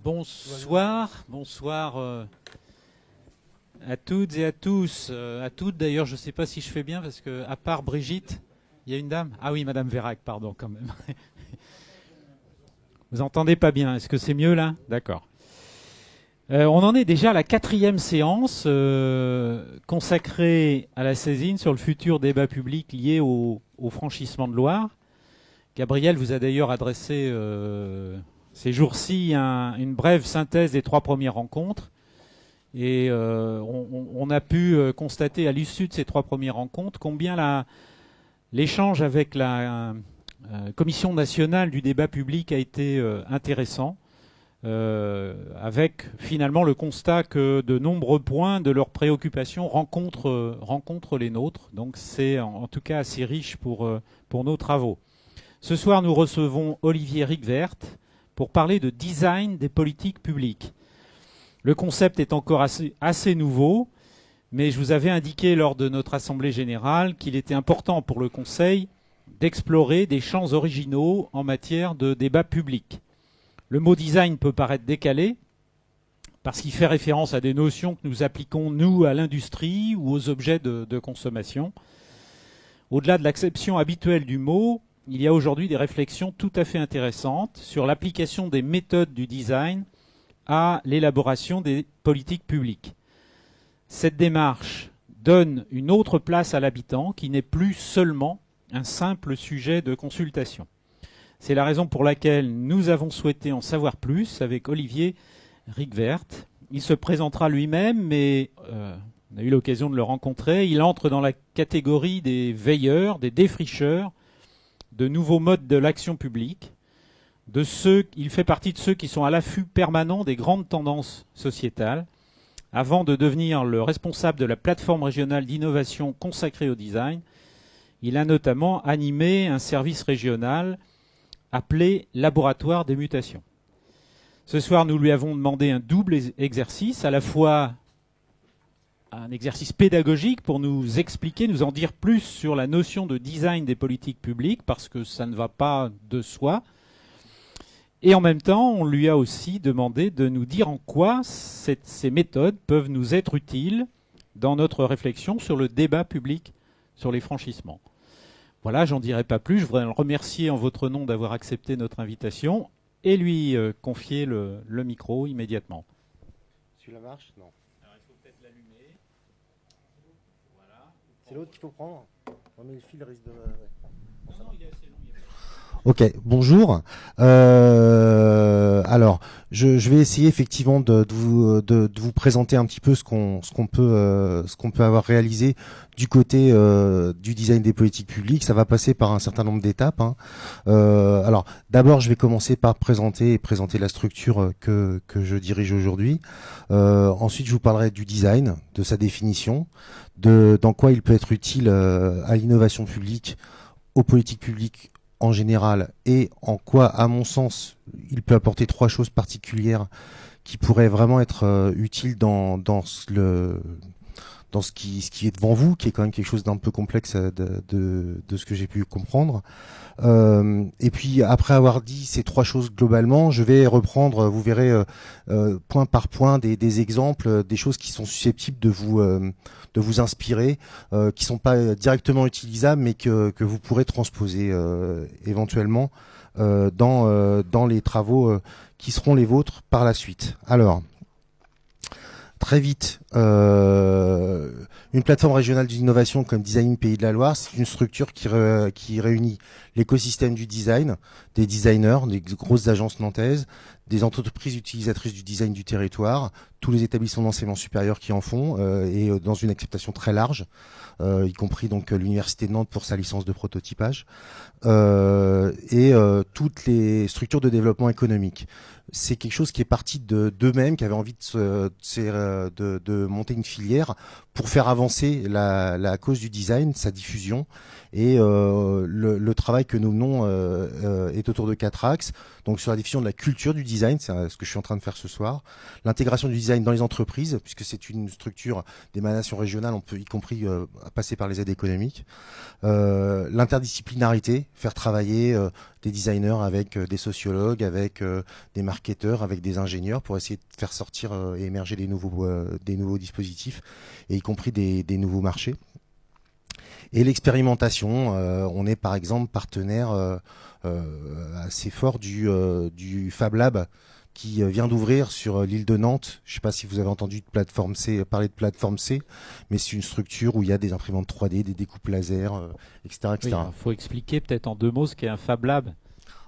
Bonsoir à toutes et à tous. À toutes d'ailleurs, je ne sais pas si je fais bien parce que, à part Brigitte, il y a une dame. Ah oui, Madame Vérac, pardon quand même. Vous entendez pas bien? Est-ce que c'est mieux là? D'accord. On en est déjà à la 4e séance consacrée à la saisine sur le futur débat public lié au franchissement de Loire. Gabriel vous a d'ailleurs adressé ces jours-ci une brève synthèse des 3 premières rencontres. Et on a pu constater à l'issue de ces 3 premières rencontres combien l'échange avec la Commission nationale du débat public a été intéressant, avec finalement le constat que de nombreux points de leurs préoccupations rencontrent les nôtres. Donc c'est en tout cas assez riche pour nos travaux. Ce soir, nous recevons Olivier Rigvert pour parler de design des politiques publiques. Le concept est encore assez nouveau, mais je vous avais indiqué lors de notre assemblée générale qu'il était important pour le Conseil d'explorer des champs originaux en matière de débat public. Le mot design peut paraître décalé, parce qu'il fait référence à des notions que nous appliquons, nous, à l'industrie ou aux objets de consommation. Au-delà de l'acception habituelle du mot, il y a aujourd'hui des réflexions tout à fait intéressantes sur l'application des méthodes du design à l'élaboration des politiques publiques. Cette démarche donne une autre place à l'habitant qui n'est plus seulement un simple sujet de consultation. C'est la raison pour laquelle nous avons souhaité en savoir plus avec Olivier Rigvert. Il se présentera lui-même, mais on a eu l'occasion de le rencontrer. Il entre dans la catégorie des veilleurs, des défricheurs, de nouveaux modes de l'action publique. Il fait partie de ceux qui sont à l'affût permanent des grandes tendances sociétales, avant de devenir le responsable de la plateforme régionale d'innovation consacrée au design. Il a notamment animé un service régional appelé Laboratoire des mutations. Ce soir, nous lui avons demandé un double exercice, à la fois un exercice pédagogique pour nous expliquer, nous en dire plus sur la notion de design des politiques publiques, parce que ça ne va pas de soi. Et en même temps, on lui a aussi demandé de nous dire en quoi ces méthodes peuvent nous être utiles dans notre réflexion sur le débat public, sur les franchissements. Voilà, j'en dirai pas plus. Je voudrais le remercier en votre nom d'avoir accepté notre invitation et lui confier le micro immédiatement. Celui-là marche? Non. Alors, il faut peut-être l'allumer. Voilà. C'est l'autre qu'il faut prendre? Non, mais le fil risque de... Non, il est assez long. Ok, bonjour. Alors, je vais essayer effectivement de vous présenter un petit peu ce qu'on peut avoir réalisé du côté du design des politiques publiques. Ça va passer par un certain nombre d'étapes. Alors, d'abord, je vais commencer par présenter la structure que je dirige aujourd'hui. Ensuite, je vous parlerai du design, de sa définition, dans quoi il peut être utile à l'innovation publique, aux politiques publiques en général, et en quoi, à mon sens, il peut apporter 3 choses particulières qui pourraient vraiment être utiles dans ce qui est devant vous, qui est quand même quelque chose d'un peu complexe de ce que j'ai pu comprendre. Et puis, après avoir dit ces 3 choses globalement, je vais reprendre, vous verrez, point par point, des exemples, des choses qui sont susceptibles de vous inspirer, qui sont pas directement utilisables, mais que vous pourrez transposer éventuellement dans les travaux qui seront les vôtres par la suite. Alors, très vite, une plateforme régionale d'innovation comme Design Pays de la Loire, c'est une structure qui réunit l'écosystème du design, des designers, des grosses agences nantaises, des entreprises utilisatrices du design du territoire, tous les établissements d'enseignement supérieur qui en font, et dans une acceptation très large, y compris donc l'Université de Nantes pour sa licence de prototypage, et toutes les structures de développement économique. C'est quelque chose qui est parti d'eux-mêmes, qui avaient envie de monter une filière pour faire avancer la cause du design, sa diffusion. Et le travail que nous menons est autour de 4 axes. Donc sur la diffusion de la culture du design, c'est ce que je suis en train de faire ce soir, l'intégration du design dans les entreprises, puisque c'est une structure d'émanation régionale, on peut y compris passer par les aides économiques, l'interdisciplinarité, faire travailler des designers avec des sociologues, avec des marketeurs, avec des ingénieurs pour essayer de faire sortir et émerger des nouveaux dispositifs, et y compris des nouveaux marchés. Et l'expérimentation, on est par exemple partenaire assez fort du Fab Lab qui vient d'ouvrir sur l'île de Nantes. Je ne sais pas si vous avez entendu parler de plateforme C, mais c'est une structure où il y a des imprimantes 3D, des découpes laser, etc. etc. Oui, il faut expliquer peut-être en 2 mots ce qu'est un Fab Lab.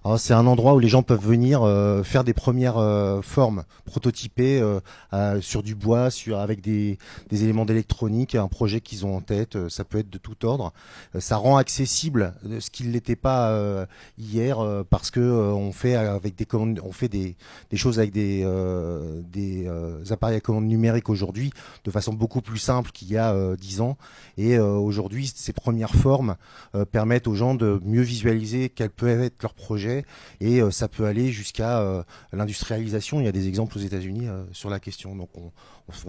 Alors, c'est un endroit où les gens peuvent venir faire des premières formes prototypées sur du bois, avec des éléments d'électronique, un projet qu'ils ont en tête. Ça peut être de tout ordre. Ça rend accessible ce qui ne l'était pas hier parce que on fait avec des commandes, on fait des choses avec des appareils à commande numérique aujourd'hui de façon beaucoup plus simple qu'il y a 10 ans. Et aujourd'hui, ces premières formes permettent aux gens de mieux visualiser quels peuvent être leurs projets. Et ça peut aller jusqu'à l'industrialisation. Il y a des exemples aux États-Unis sur la question. Donc on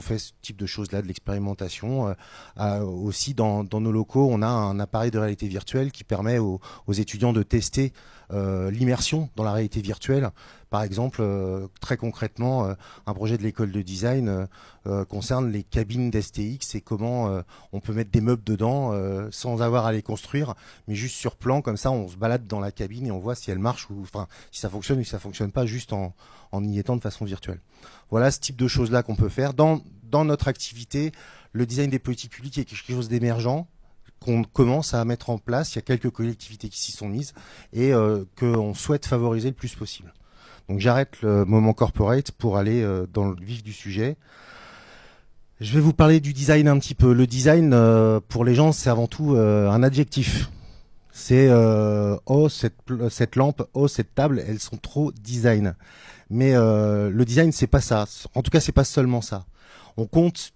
fait ce type de choses-là, de l'expérimentation. Aussi dans nos locaux, on a un appareil de réalité virtuelle qui permet aux étudiants de tester l'immersion dans la réalité virtuelle. Par exemple, très concrètement, un projet de l'école de design concerne les cabines d'STX et comment on peut mettre des meubles dedans sans avoir à les construire, mais juste sur plan, comme ça on se balade dans la cabine et on voit si elle marche ou enfin si ça fonctionne ou si ça fonctionne pas, juste en y étant de façon virtuelle. Voilà ce type de choses-là qu'on peut faire. Dans notre activité, le design des politiques publiques est quelque chose d'émergent qu'on commence à mettre en place. Il y a quelques collectivités qui s'y sont mises et qu'on souhaite favoriser le plus possible. Donc j'arrête le moment corporate pour aller dans le vif du sujet. Je vais vous parler du design un petit peu. Le design, pour les gens, c'est avant tout un adjectif. C'est oh cette lampe, oh cette table, elles sont trop design. Mais le design, c'est pas ça. En tout cas, c'est pas seulement ça. On compte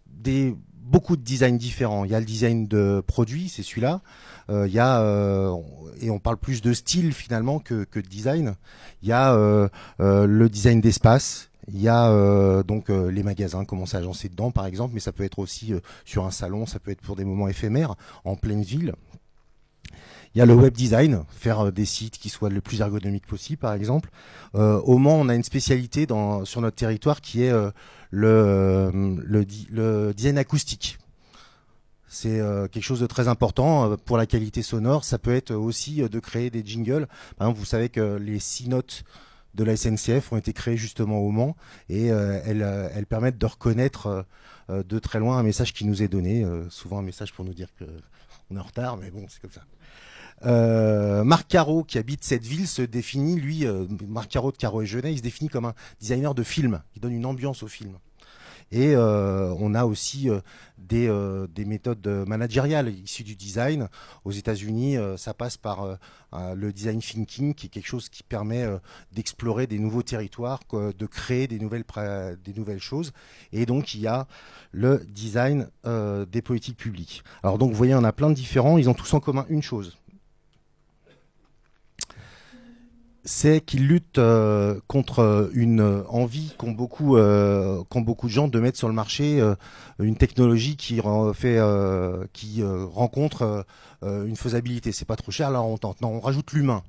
beaucoup de designs différents. Il y a le design de produit, c'est celui-là. Il y a et on parle plus de style finalement que de design. Il y a le design d'espace. Il y a donc les magasins, comment s'agencer dedans par exemple, mais ça peut être aussi sur un salon, ça peut être pour des moments éphémères en pleine ville. Il y a le web design, faire des sites qui soient le plus ergonomiques possible, par exemple. Au Mans, on a une spécialité sur notre territoire qui est le design acoustique. C'est quelque chose de très important pour la qualité sonore. Ça peut être aussi de créer des jingles. Par exemple, vous savez que les 6 notes de la SNCF ont été créées justement au Mans et elles permettent de reconnaître de très loin un message qui nous est donné. Souvent un message pour nous dire qu'on est en retard, mais bon, c'est comme ça. Marc Caro, qui habite cette ville, se définit, lui, Marc Caro de Caro et Genet, il se définit comme un designer de film. Il donne une ambiance au film. Et on a aussi des méthodes managériales issues du design. Aux États-Unis, ça passe par le design thinking, qui est quelque chose qui permet d'explorer des nouveaux territoires, de créer des nouvelles choses. Et donc, il y a le design des politiques publiques. Alors donc, vous voyez, on a plein de différents. Ils ont tous en commun une chose. C'est qu'ils luttent contre une envie qu'ont beaucoup de gens de mettre sur le marché une technologie qui rencontre une faisabilité. C'est pas trop cher, là on tente. Non, on rajoute l'humain.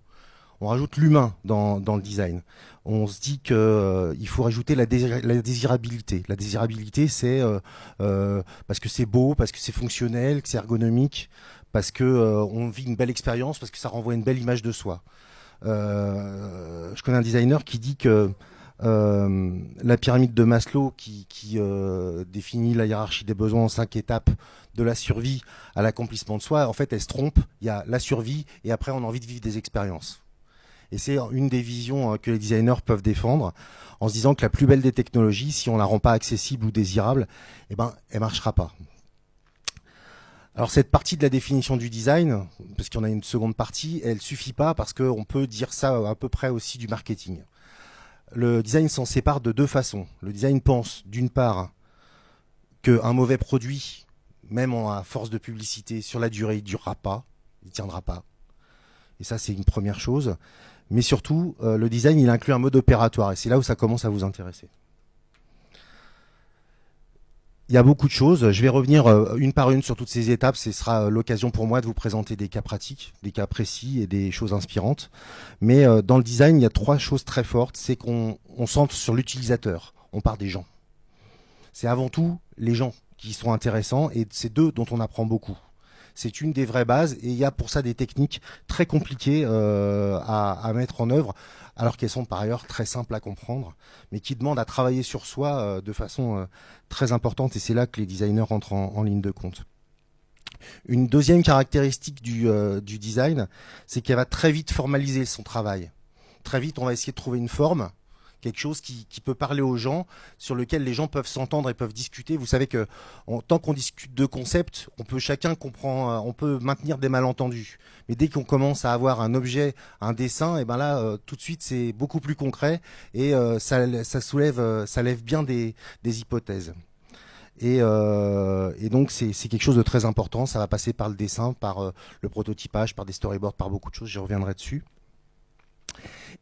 On rajoute l'humain dans le design. On se dit que il faut rajouter la désirabilité. La désirabilité, c'est parce que c'est beau, parce que c'est fonctionnel, que c'est ergonomique, parce que on vit une belle expérience, parce que ça renvoie une belle image de soi. Je connais un designer qui dit que la pyramide de Maslow qui définit la hiérarchie des besoins en 5 étapes de la survie à l'accomplissement de soi, en fait elle se trompe. Il y a la survie et après on a envie de vivre des expériences. Et c'est une des visions que les designers peuvent défendre en se disant que la plus belle des technologies, si on la rend pas accessible ou désirable, eh ben elle marchera pas. Alors cette partie de la définition du design, parce qu'il y en a une seconde partie, elle suffit pas parce qu'on peut dire ça à peu près aussi du marketing. Le design s'en sépare de 2 façons. Le design pense d'une part qu'un mauvais produit, même à force de publicité, sur la durée, il durera pas, il tiendra pas. Et ça c'est une première chose. Mais surtout, le design, il inclut un mode opératoire, et c'est là où ça commence à vous intéresser. Il y a beaucoup de choses. Je vais revenir une par une sur toutes ces étapes. Ce sera l'occasion pour moi de vous présenter des cas pratiques, des cas précis et des choses inspirantes. Mais dans le design, il y a 3 choses très fortes. C'est qu'on centre sur l'utilisateur. On part des gens. C'est avant tout les gens qui sont intéressants et c'est d'eux dont on apprend beaucoup. C'est une des vraies bases et il y a pour ça des techniques très compliquées à mettre en œuvre, alors qu'elles sont par ailleurs très simples à comprendre, mais qui demandent à travailler sur soi de façon très importante, et c'est là que les designers rentrent en ligne de compte. Une deuxième caractéristique du design, c'est qu'elle va très vite formaliser son travail. Très vite, on va essayer de trouver une forme, quelque chose qui peut parler aux gens, sur lequel les gens peuvent s'entendre et peuvent discuter. Vous savez que tant qu'on discute de concepts, chacun comprend, on peut maintenir des malentendus. Mais dès qu'on commence à avoir un objet, un dessin, et ben là, tout de suite, c'est beaucoup plus concret et ça lève bien des hypothèses. Et donc c'est quelque chose de très important. Ça va passer par le dessin, par le prototypage, par des storyboards, par beaucoup de choses. J'y reviendrai dessus.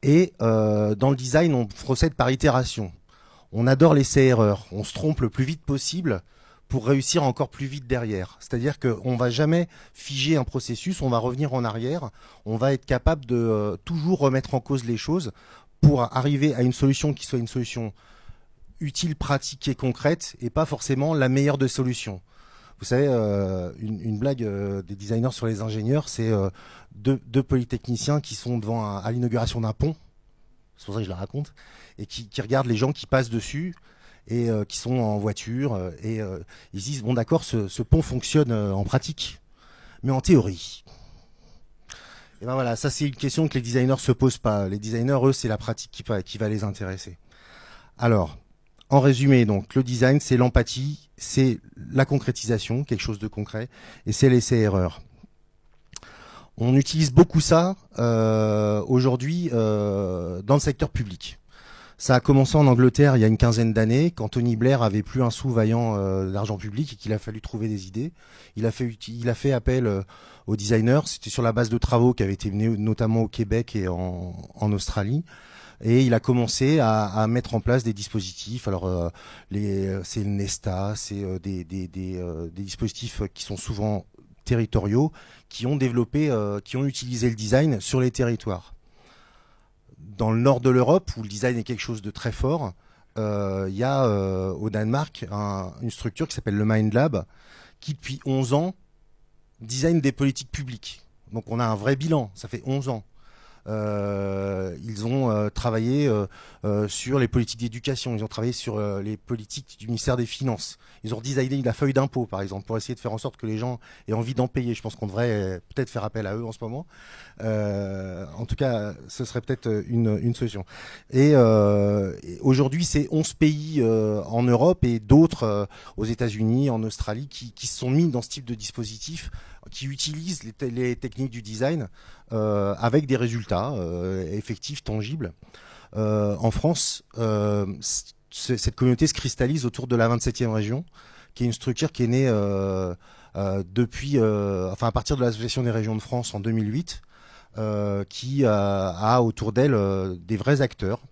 Et dans le design, on procède par itération. On adore l'essai-erreur. On se trompe le plus vite possible pour réussir encore plus vite derrière. C'est-à-dire qu'on ne va jamais figer un processus, on va revenir en arrière, on va être capable de toujours remettre en cause les choses pour arriver à une solution qui soit une solution utile, pratique et concrète, et pas forcément la meilleure des solutions. Vous savez, une blague des designers sur les ingénieurs, c'est deux polytechniciens qui sont à l'inauguration d'un pont, c'est pour ça que je la raconte, et qui regardent les gens qui passent dessus, et qui sont en voiture, et ils se disent, bon d'accord, ce pont fonctionne en pratique, mais en théorie. Et ben voilà, ça c'est une question que les designers se posent pas. Les designers, eux, c'est la pratique qui va les intéresser. Alors, en résumé, donc, le design, c'est l'empathie, c'est la concrétisation, quelque chose de concret, et c'est l'essai-erreur. On utilise beaucoup ça aujourd'hui dans le secteur public. Ça a commencé en Angleterre il y a une quinzaine d'années, quand Tony Blair avait plus un sou vaillant d'argent public et qu'il a fallu trouver des idées. Il a fait appel aux designers. C'était sur la base de travaux qui avaient été menés notamment au Québec et en Australie. Et il a commencé à mettre en place des dispositifs. Alors, c'est le Nesta, c'est des dispositifs qui sont souvent territoriaux, qui ont utilisé le design sur les territoires. Dans le nord de l'Europe, où le design est quelque chose de très fort, il y a au Danemark une structure qui s'appelle le Mind Lab, qui depuis 11 ans design des politiques publiques. Donc on a un vrai bilan, ça fait 11 ans. Ils ont travaillé sur les politiques d'éducation, ils ont travaillé sur les politiques du ministère des Finances. Ils ont designé la feuille d'impôt, par exemple, pour essayer de faire en sorte que les gens aient envie d'en payer. Je pense qu'on devrait peut-être faire appel à eux en ce moment. En tout cas, ce serait peut-être une solution. Et aujourd'hui, c'est 11 pays en Europe et d'autres aux États-Unis, en Australie, qui se sont mis dans ce type de dispositif, qui utilisent les techniques du design avec des résultats effectifs, tangibles. En France, cette communauté se cristallise autour de la 27e région, qui est une structure qui est née à partir de l'Association des régions de France en 2008, qui a autour d'elle des vrais acteurs.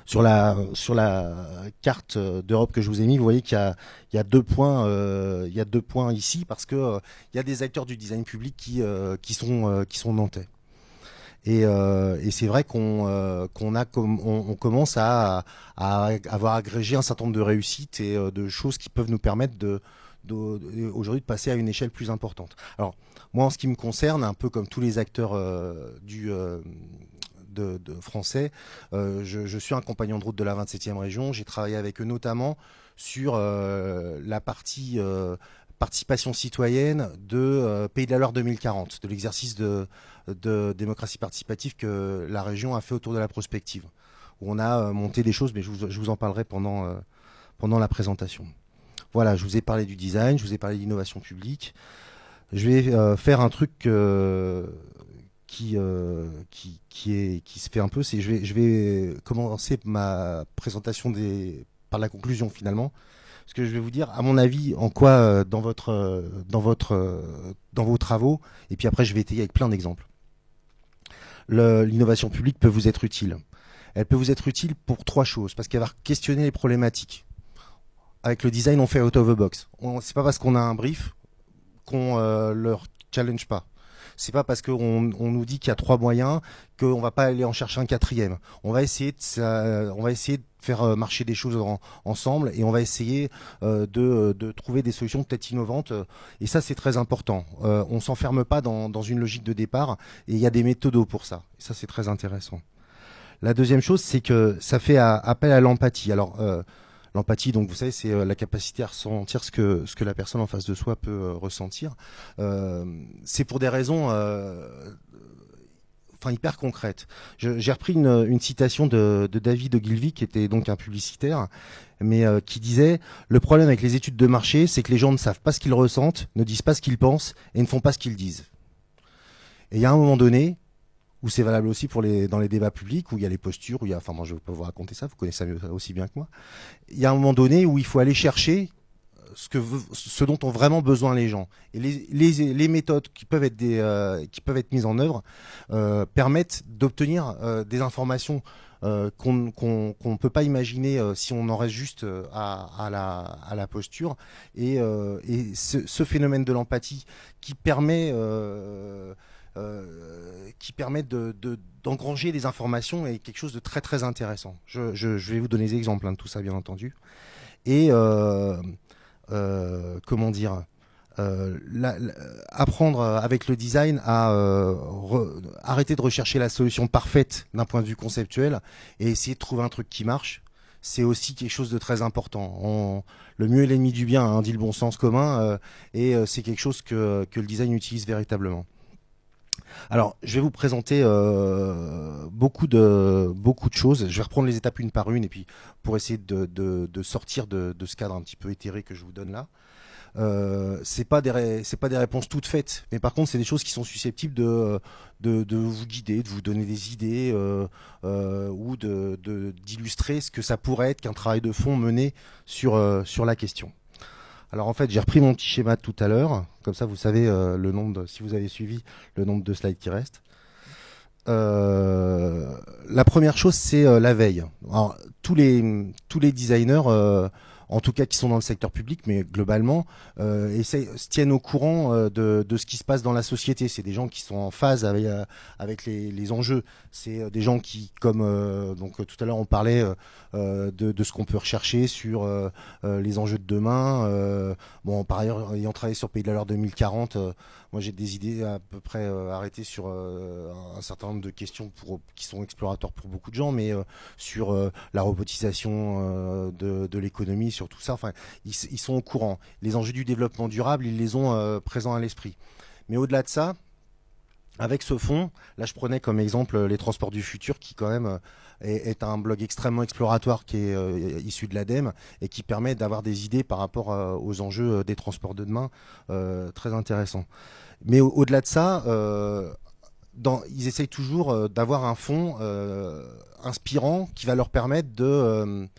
Sur la carte d'Europe que je vous ai mis, vous voyez qu'il y a 2 points, ici, parce que il y a des acteurs du design public qui sont nantais. Et c'est vrai qu'on commence à avoir agrégé un certain nombre de réussites et de choses qui peuvent nous permettre aujourd'hui de passer à une échelle plus importante. Alors moi, en ce qui me concerne, un peu comme tous les acteurs de français, je suis un compagnon de route de la 27e région. J'ai travaillé avec eux notamment sur la partie participation citoyenne de Pays de la Loire 2040, de l'exercice de démocratie participative que la région a fait autour de la prospective, où on a monté des choses, mais je vous en parlerai pendant la présentation. Voilà, je vous ai parlé du design, je vous ai parlé d'innovation publique. Je vais faire un truc qui se fait un peu, c'est je vais commencer ma présentation par la conclusion finalement, parce que je vais vous dire à mon avis en quoi dans vos travaux, et puis après je vais étayer avec plein d'exemples. l'innovation publique peut vous être utile. Elle peut vous être utile pour 3 choses, parce qu'elle va questionner les problématiques. Avec le design, on fait out of the box. C'est pas parce qu'on a un brief qu'on leur challenge pas. C'est pas parce qu'on nous dit qu'il y a 3 moyens qu'on va pas aller en chercher un 4e. On va essayer de faire marcher des choses ensemble et on va essayer de trouver des solutions peut-être innovantes. Et ça, c'est très important. On s'enferme pas dans une logique de départ et il y a des méthodos pour ça. Et ça, c'est très intéressant. La deuxième chose, c'est que ça fait appel à l'empathie. Alors, l'empathie, donc vous savez, c'est la capacité à ressentir ce que la personne en face de soi peut ressentir. C'est pour des raisons hyper concrètes. J'ai repris une citation de David Ogilvy, qui était donc un publicitaire, mais qui disait « Le problème avec les études de marché, c'est que les gens ne savent pas ce qu'ils ressentent, ne disent pas ce qu'ils pensent et ne font pas ce qu'ils disent. » Et il y a un moment donné où c'est valable aussi dans les débats publics, où il y a les postures, moi je peux vous raconter ça, vous connaissez ça aussi bien que moi. Il y a un moment donné où il faut aller chercher ce dont ont vraiment besoin les gens. Et les méthodes qui peuvent être mises en œuvre permettent d'obtenir des informations qu'on ne peut pas imaginer si on en reste juste à la posture. Et ce phénomène de l'empathie qui permet d'engranger des informations est quelque chose de très très intéressant. Je vais vous donner des exemples de tout ça, bien entendu. Et comment dire, apprendre avec le design à arrêter de rechercher la solution parfaite d'un point de vue conceptuel et essayer de trouver un truc qui marche. C'est aussi quelque chose de très important. Le mieux est l'ennemi du bien, hein, dit le bon sens commun, et c'est quelque chose que le design utilise véritablement. Alors, je vais vous présenter beaucoup de choses. Je vais reprendre les étapes une par une, et puis pour essayer de sortir de ce cadre un petit peu éthéré que je vous donne là. C'est pas des réponses toutes faites, mais par contre, c'est des choses qui sont susceptibles de vous guider, de vous donner des idées ou d'illustrer ce que ça pourrait être qu'un travail de fond mené sur la question. Alors en fait, j'ai repris mon petit schéma de tout à l'heure, comme ça vous savez si vous avez suivi, le nombre de slides qui restent. La première chose, c'est la veille. Alors, tous les designers, en tout cas qui sont dans le secteur public, mais globalement, se tiennent au courant de ce qui se passe dans la société. C'est des gens qui sont en phase avec les enjeux. C'est des gens qui, comme donc tout à l'heure on parlait de ce qu'on peut rechercher sur les enjeux de demain. Bon, par ailleurs, ayant travaillé sur Pays de la Valeur 2040, moi j'ai des idées à peu près arrêtées sur un certain nombre de questions qui sont exploratoires pour beaucoup de gens, mais sur la robotisation de l'économie, sur tout ça. Enfin, ils sont au courant. Les enjeux du développement durable, ils les ont présents à l'esprit. Mais au-delà de ça, avec ce fonds, là je prenais comme exemple les transports du futur, qui quand même est un blog extrêmement exploratoire qui est issu de l'ADEME et qui permet d'avoir des idées par rapport aux enjeux des transports de demain, très intéressants. Mais au-delà de ça, ils essayent toujours d'avoir un fonds inspirant qui va leur permettre de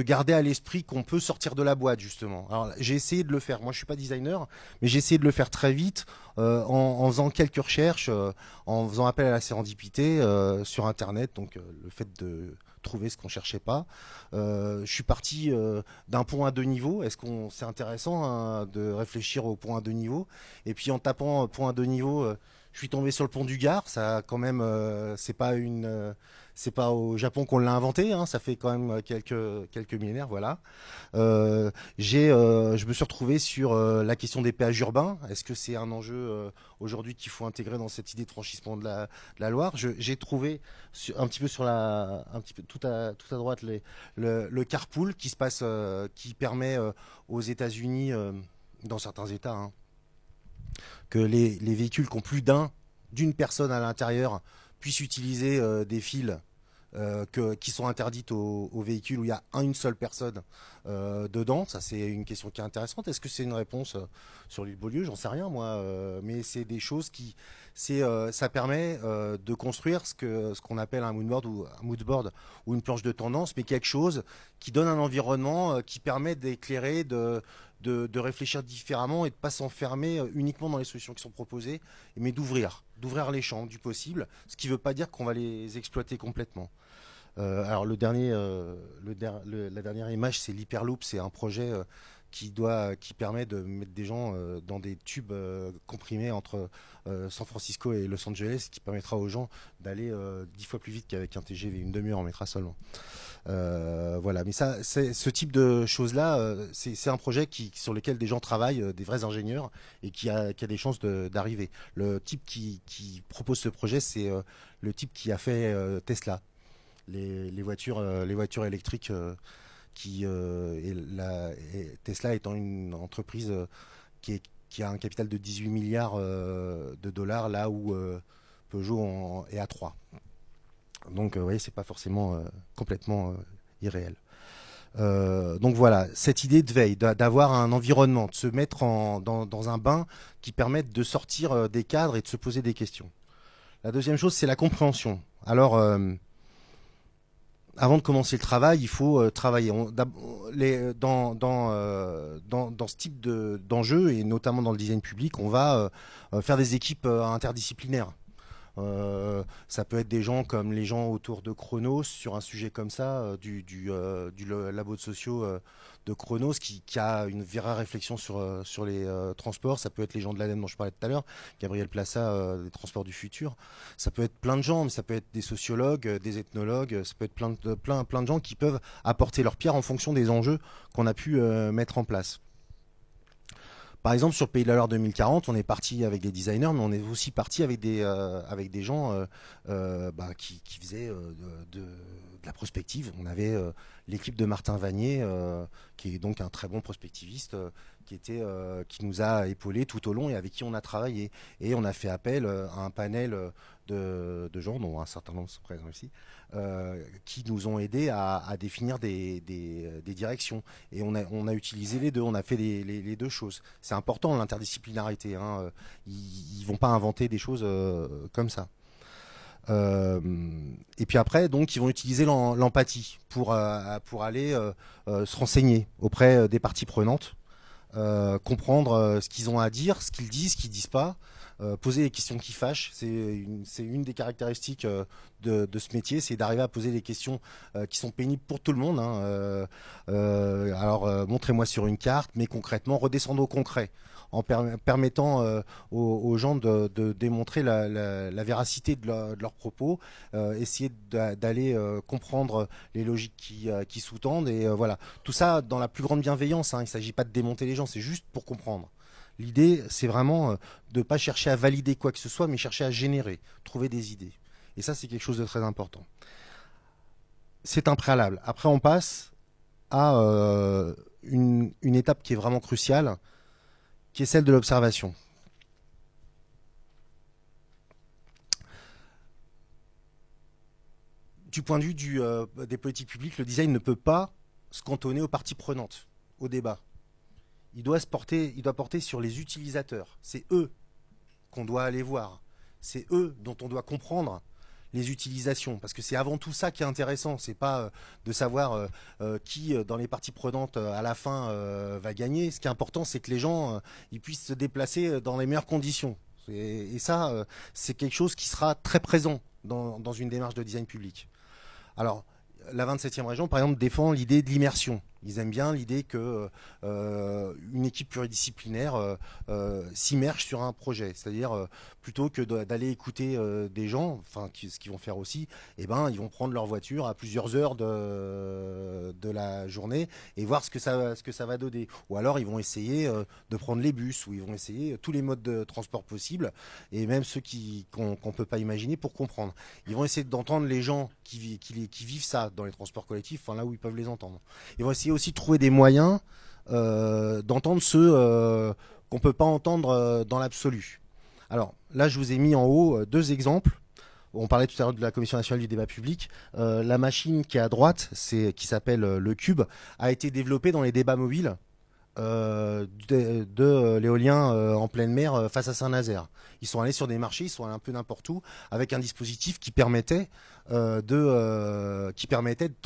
garder à l'esprit qu'on peut sortir de la boîte, justement. Alors j'ai essayé de le faire, moi je suis pas designer, mais j'ai essayé de le faire très vite en faisant quelques recherches, en faisant appel à la sérendipité sur internet, donc le fait de trouver ce qu'on cherchait pas. Je suis parti d'un pont à 2 niveaux. C'est intéressant hein, de réfléchir au pont à 2 niveaux, et puis en tapant pont à 2 niveaux, je suis tombé sur le pont du Gard. Ça quand même c'est pas au Japon qu'on l'a inventé, hein, ça fait quand même quelques millénaires, voilà. Je me suis retrouvé sur la question des péages urbains. Est-ce que c'est un enjeu aujourd'hui qu'il faut intégrer dans cette idée de franchissement de la Loire? J'ai trouvé un petit peu tout à droite le carpool qui se passe, qui permet aux États-Unis, dans certains États, hein, que les véhicules qui ont plus d'une personne à l'intérieur puissent utiliser des fils qui sont interdites aux véhicules où il y a une seule personne dedans. Ça, c'est une question qui est intéressante. Est-ce que c'est une réponse sur l'île Beaulieu? J'en sais rien, moi. Mais c'est des choses ça permet de construire ce qu'on appelle un moodboard ou une planche de tendance, mais quelque chose qui donne un environnement qui permet d'éclairer, de réfléchir différemment et de pas s'enfermer uniquement dans les solutions qui sont proposées, mais d'ouvrir les champs du possible, ce qui ne veut pas dire qu'on va les exploiter complètement. Alors la dernière image, c'est l'Hyperloop, c'est un projet qui permet de mettre des gens dans des tubes comprimés entre San Francisco et Los Angeles, qui permettra aux gens d'aller 10 fois plus vite qu'avec un TGV, une demi-heure en mettra seulement. Voilà, mais ça, ce type de choses-là, c'est un projet sur lequel des gens travaillent, des vrais ingénieurs, et qui a des chances d'arriver. Le type qui propose ce projet, c'est le type qui a fait Tesla, les voitures électriques. Tesla étant une entreprise qui a un capital de 18 milliards de dollars, là où Peugeot est à 3. Donc vous voyez, c'est pas forcément complètement irréel. Donc voilà, cette idée de veille, d'avoir un environnement, de se mettre dans un bain qui permette de sortir des cadres et de se poser des questions. La deuxième chose, c'est la compréhension. Alors, avant de commencer le travail, il faut travailler. Dans ce type d'enjeu, et notamment dans le design public, on va faire des équipes interdisciplinaires. Ça peut être des gens comme les gens autour de Chronos sur un sujet comme ça, du labo de sociaux de Chronos qui a une vraie réflexion sur les transports. Ça peut être les gens de l'ADEME dont je parlais tout à l'heure, Gabriel Plassa des transports du futur. Ça peut être plein de gens, mais ça peut être des sociologues, des ethnologues, ça peut être plein de gens qui peuvent apporter leur pierre en fonction des enjeux qu'on a pu mettre en place. Par exemple, sur Pays de la Loire 2040, on est parti avec des designers, mais on est aussi parti avec des gens qui faisaient de la prospective. On avait l'équipe de Martin Vanier, qui est donc un très bon prospectiviste, qui nous a épaulés tout au long et avec qui on a travaillé. Et on a fait appel à un panel de gens, dont un certain nombre sont présents ici, qui nous ont aidés à définir des directions. Et on a utilisé les deux, on a fait les deux choses. C'est important l'interdisciplinarité, hein. Ils vont pas inventer des choses comme ça. Et puis après, donc, ils vont utiliser l'empathie pour aller se renseigner auprès des parties prenantes, comprendre ce qu'ils ont à dire, ce qu'ils disent pas, poser des questions qui fâchent. C'est une des caractéristiques de ce métier, c'est d'arriver à poser des questions qui sont pénibles pour tout le monde, hein. Alors, montrez-moi sur une carte, mais concrètement, redescendre au concret, en permettant aux gens de démontrer la véracité de leurs propos, essayer d'aller comprendre les logiques qui sous-tendent, et voilà. Tout ça dans la plus grande bienveillance, hein. Il ne s'agit pas de démonter les gens, c'est juste pour comprendre. L'idée, c'est vraiment de ne pas chercher à valider quoi que ce soit, mais chercher à générer, trouver des idées. Et ça, c'est quelque chose de très important. C'est un préalable. Après, on passe à une étape qui est vraiment cruciale, qui est celle de l'observation. Du point de vue des politiques publiques, le design ne peut pas se cantonner aux parties prenantes, au débat. Il doit porter sur les utilisateurs. C'est eux qu'on doit aller voir. C'est eux dont on doit comprendre les utilisations, parce que c'est avant tout ça qui est intéressant. C'est pas de savoir qui dans les parties prenantes à la fin va gagner. Ce qui est important, c'est que les gens ils puissent se déplacer dans les meilleures conditions. Et ça, c'est quelque chose qui sera très présent dans une démarche de design public. Alors, la 27e région, par exemple, défend l'idée de l'immersion. Ils aiment bien l'idée que une équipe pluridisciplinaire s'immerge sur un projet, c'est-à-dire plutôt que d'aller écouter des gens, enfin ce qu'ils vont faire aussi, ils vont prendre leur voiture à plusieurs heures de la journée et voir ce que ça va donner. Ou alors ils vont essayer de prendre les bus, ou ils vont essayer tous les modes de transport possibles, et même ceux qu'on peut pas imaginer, pour comprendre. Ils vont essayer d'entendre les gens qui vivent ça dans les transports collectifs, enfin là où ils peuvent les entendre. Ils vont essayer aussi de trouver des moyens d'entendre ceux qu'on peut pas entendre dans l'absolu. Alors là, je vous ai mis en haut deux exemples. On parlait tout à l'heure de la Commission nationale du débat public. La machine qui est à droite, qui s'appelle le Cube, a été développée dans les débats mobiles de l'éolien en pleine mer face à Saint-Nazaire. Ils sont allés sur des marchés, ils sont allés un peu n'importe où, avec un dispositif qui permettait de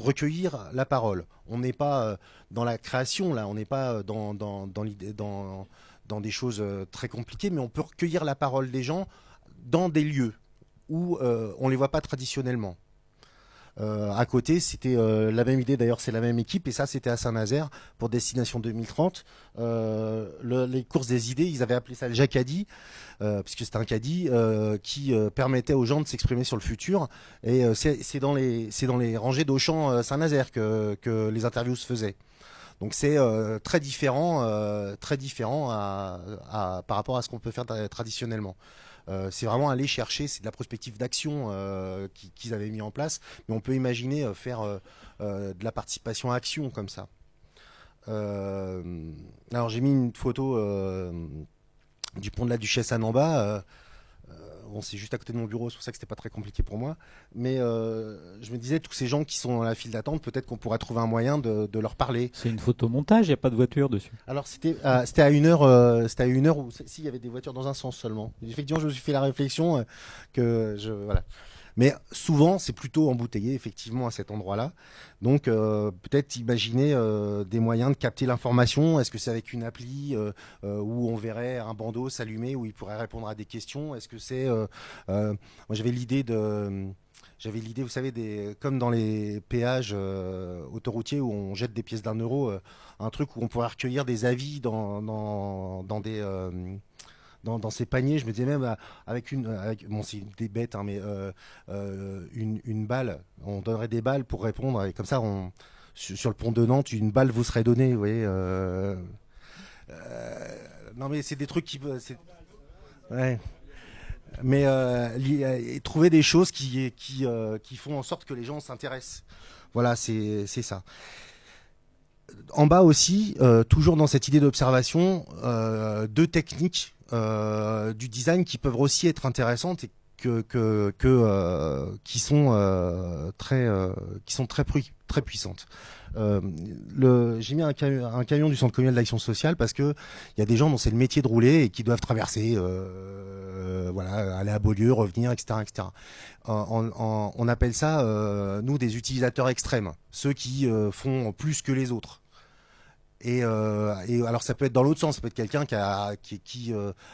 recueillir la parole. On n'est pas dans la création là, on n'est pas dans l'idée, dans des choses très compliquées, mais on peut recueillir la parole des gens dans des lieux où on les voit pas traditionnellement. À côté, c'était la même idée, d'ailleurs c'est la même équipe, et ça c'était à Saint-Nazaire pour Destination 2030. Les courses des idées, ils avaient appelé ça le Jacadi, puisque c'était un caddie qui permettait aux gens de s'exprimer sur le futur. Et c'est dans les rangées d'Auchan Saint-Nazaire que les interviews se faisaient. Donc c'est très différent par rapport à ce qu'on peut faire traditionnellement. C'est vraiment aller chercher, c'est de la prospective d'action qu'ils avaient mis en place, mais on peut imaginer faire de la participation à action comme ça. Alors j'ai mis une photo du pont de la Duchesse à Namba. Bon, c'est juste à côté de mon bureau, c'est pour ça que c'était pas très compliqué pour moi. Mais je me disais, tous ces gens qui sont dans la file d'attente, peut-être qu'on pourrait trouver un moyen de leur parler. C'est une photomontage, il n'y a pas de voiture dessus. Alors c'était à une heure, où s'il y avait des voitures dans un sens seulement. Effectivement, je me suis fait la réflexion voilà. Mais souvent, c'est plutôt embouteillé, effectivement, à cet endroit-là. Donc, peut-être imaginer des moyens de capter l'information. Est-ce que c'est avec une appli où on verrait un bandeau s'allumer, où il pourrait répondre à des questions? Est-ce que c'est... moi, j'avais l'idée, vous savez, comme dans les péages autoroutiers où on jette des pièces d'1 euro, un truc où on pourrait recueillir des avis dans ces paniers. Je me disais même bon, c'est des bêtes, hein, mais une balle, on donnerait des balles pour répondre, et comme ça, sur le pont de Nantes, une balle vous serait donnée, vous voyez. Non, mais c'est des trucs ouais. Mais trouver des choses qui font en sorte que les gens s'intéressent. Voilà, c'est ça. En bas aussi, toujours dans cette idée d'observation, deux techniques du design qui peuvent aussi être intéressantes et qui sont très puissantes. J'ai mis un camion du Centre communal d'action sociale parce que il y a des gens dont c'est le métier de rouler et qui doivent traverser, voilà, aller à Beaulieu, revenir, etc., etc. On appelle ça, nous, des utilisateurs extrêmes, ceux qui font plus que les autres. Et alors ça peut être dans l'autre sens, ça peut être quelqu'un qui a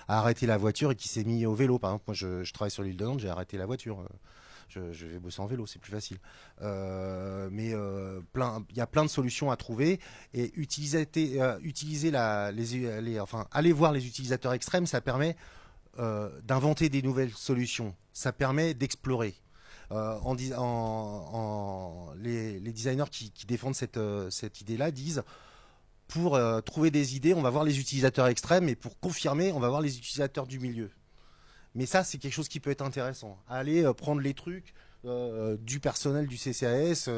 arrêté la voiture et qui s'est mis au vélo. Par exemple, moi je travaille sur l'île de Nantes, j'ai arrêté la voiture. Je vais bosser en vélo, c'est plus facile. Mais il y a plein de solutions à trouver, et aller voir les utilisateurs extrêmes, ça permet d'inventer des nouvelles solutions. Ça permet d'explorer. Les designers qui défendent cette idée-là disent: pour trouver des idées, on va voir les utilisateurs extrêmes, et pour confirmer, on va voir les utilisateurs du milieu. Mais ça, c'est quelque chose qui peut être intéressant. Aller prendre les trucs du personnel du CCAS,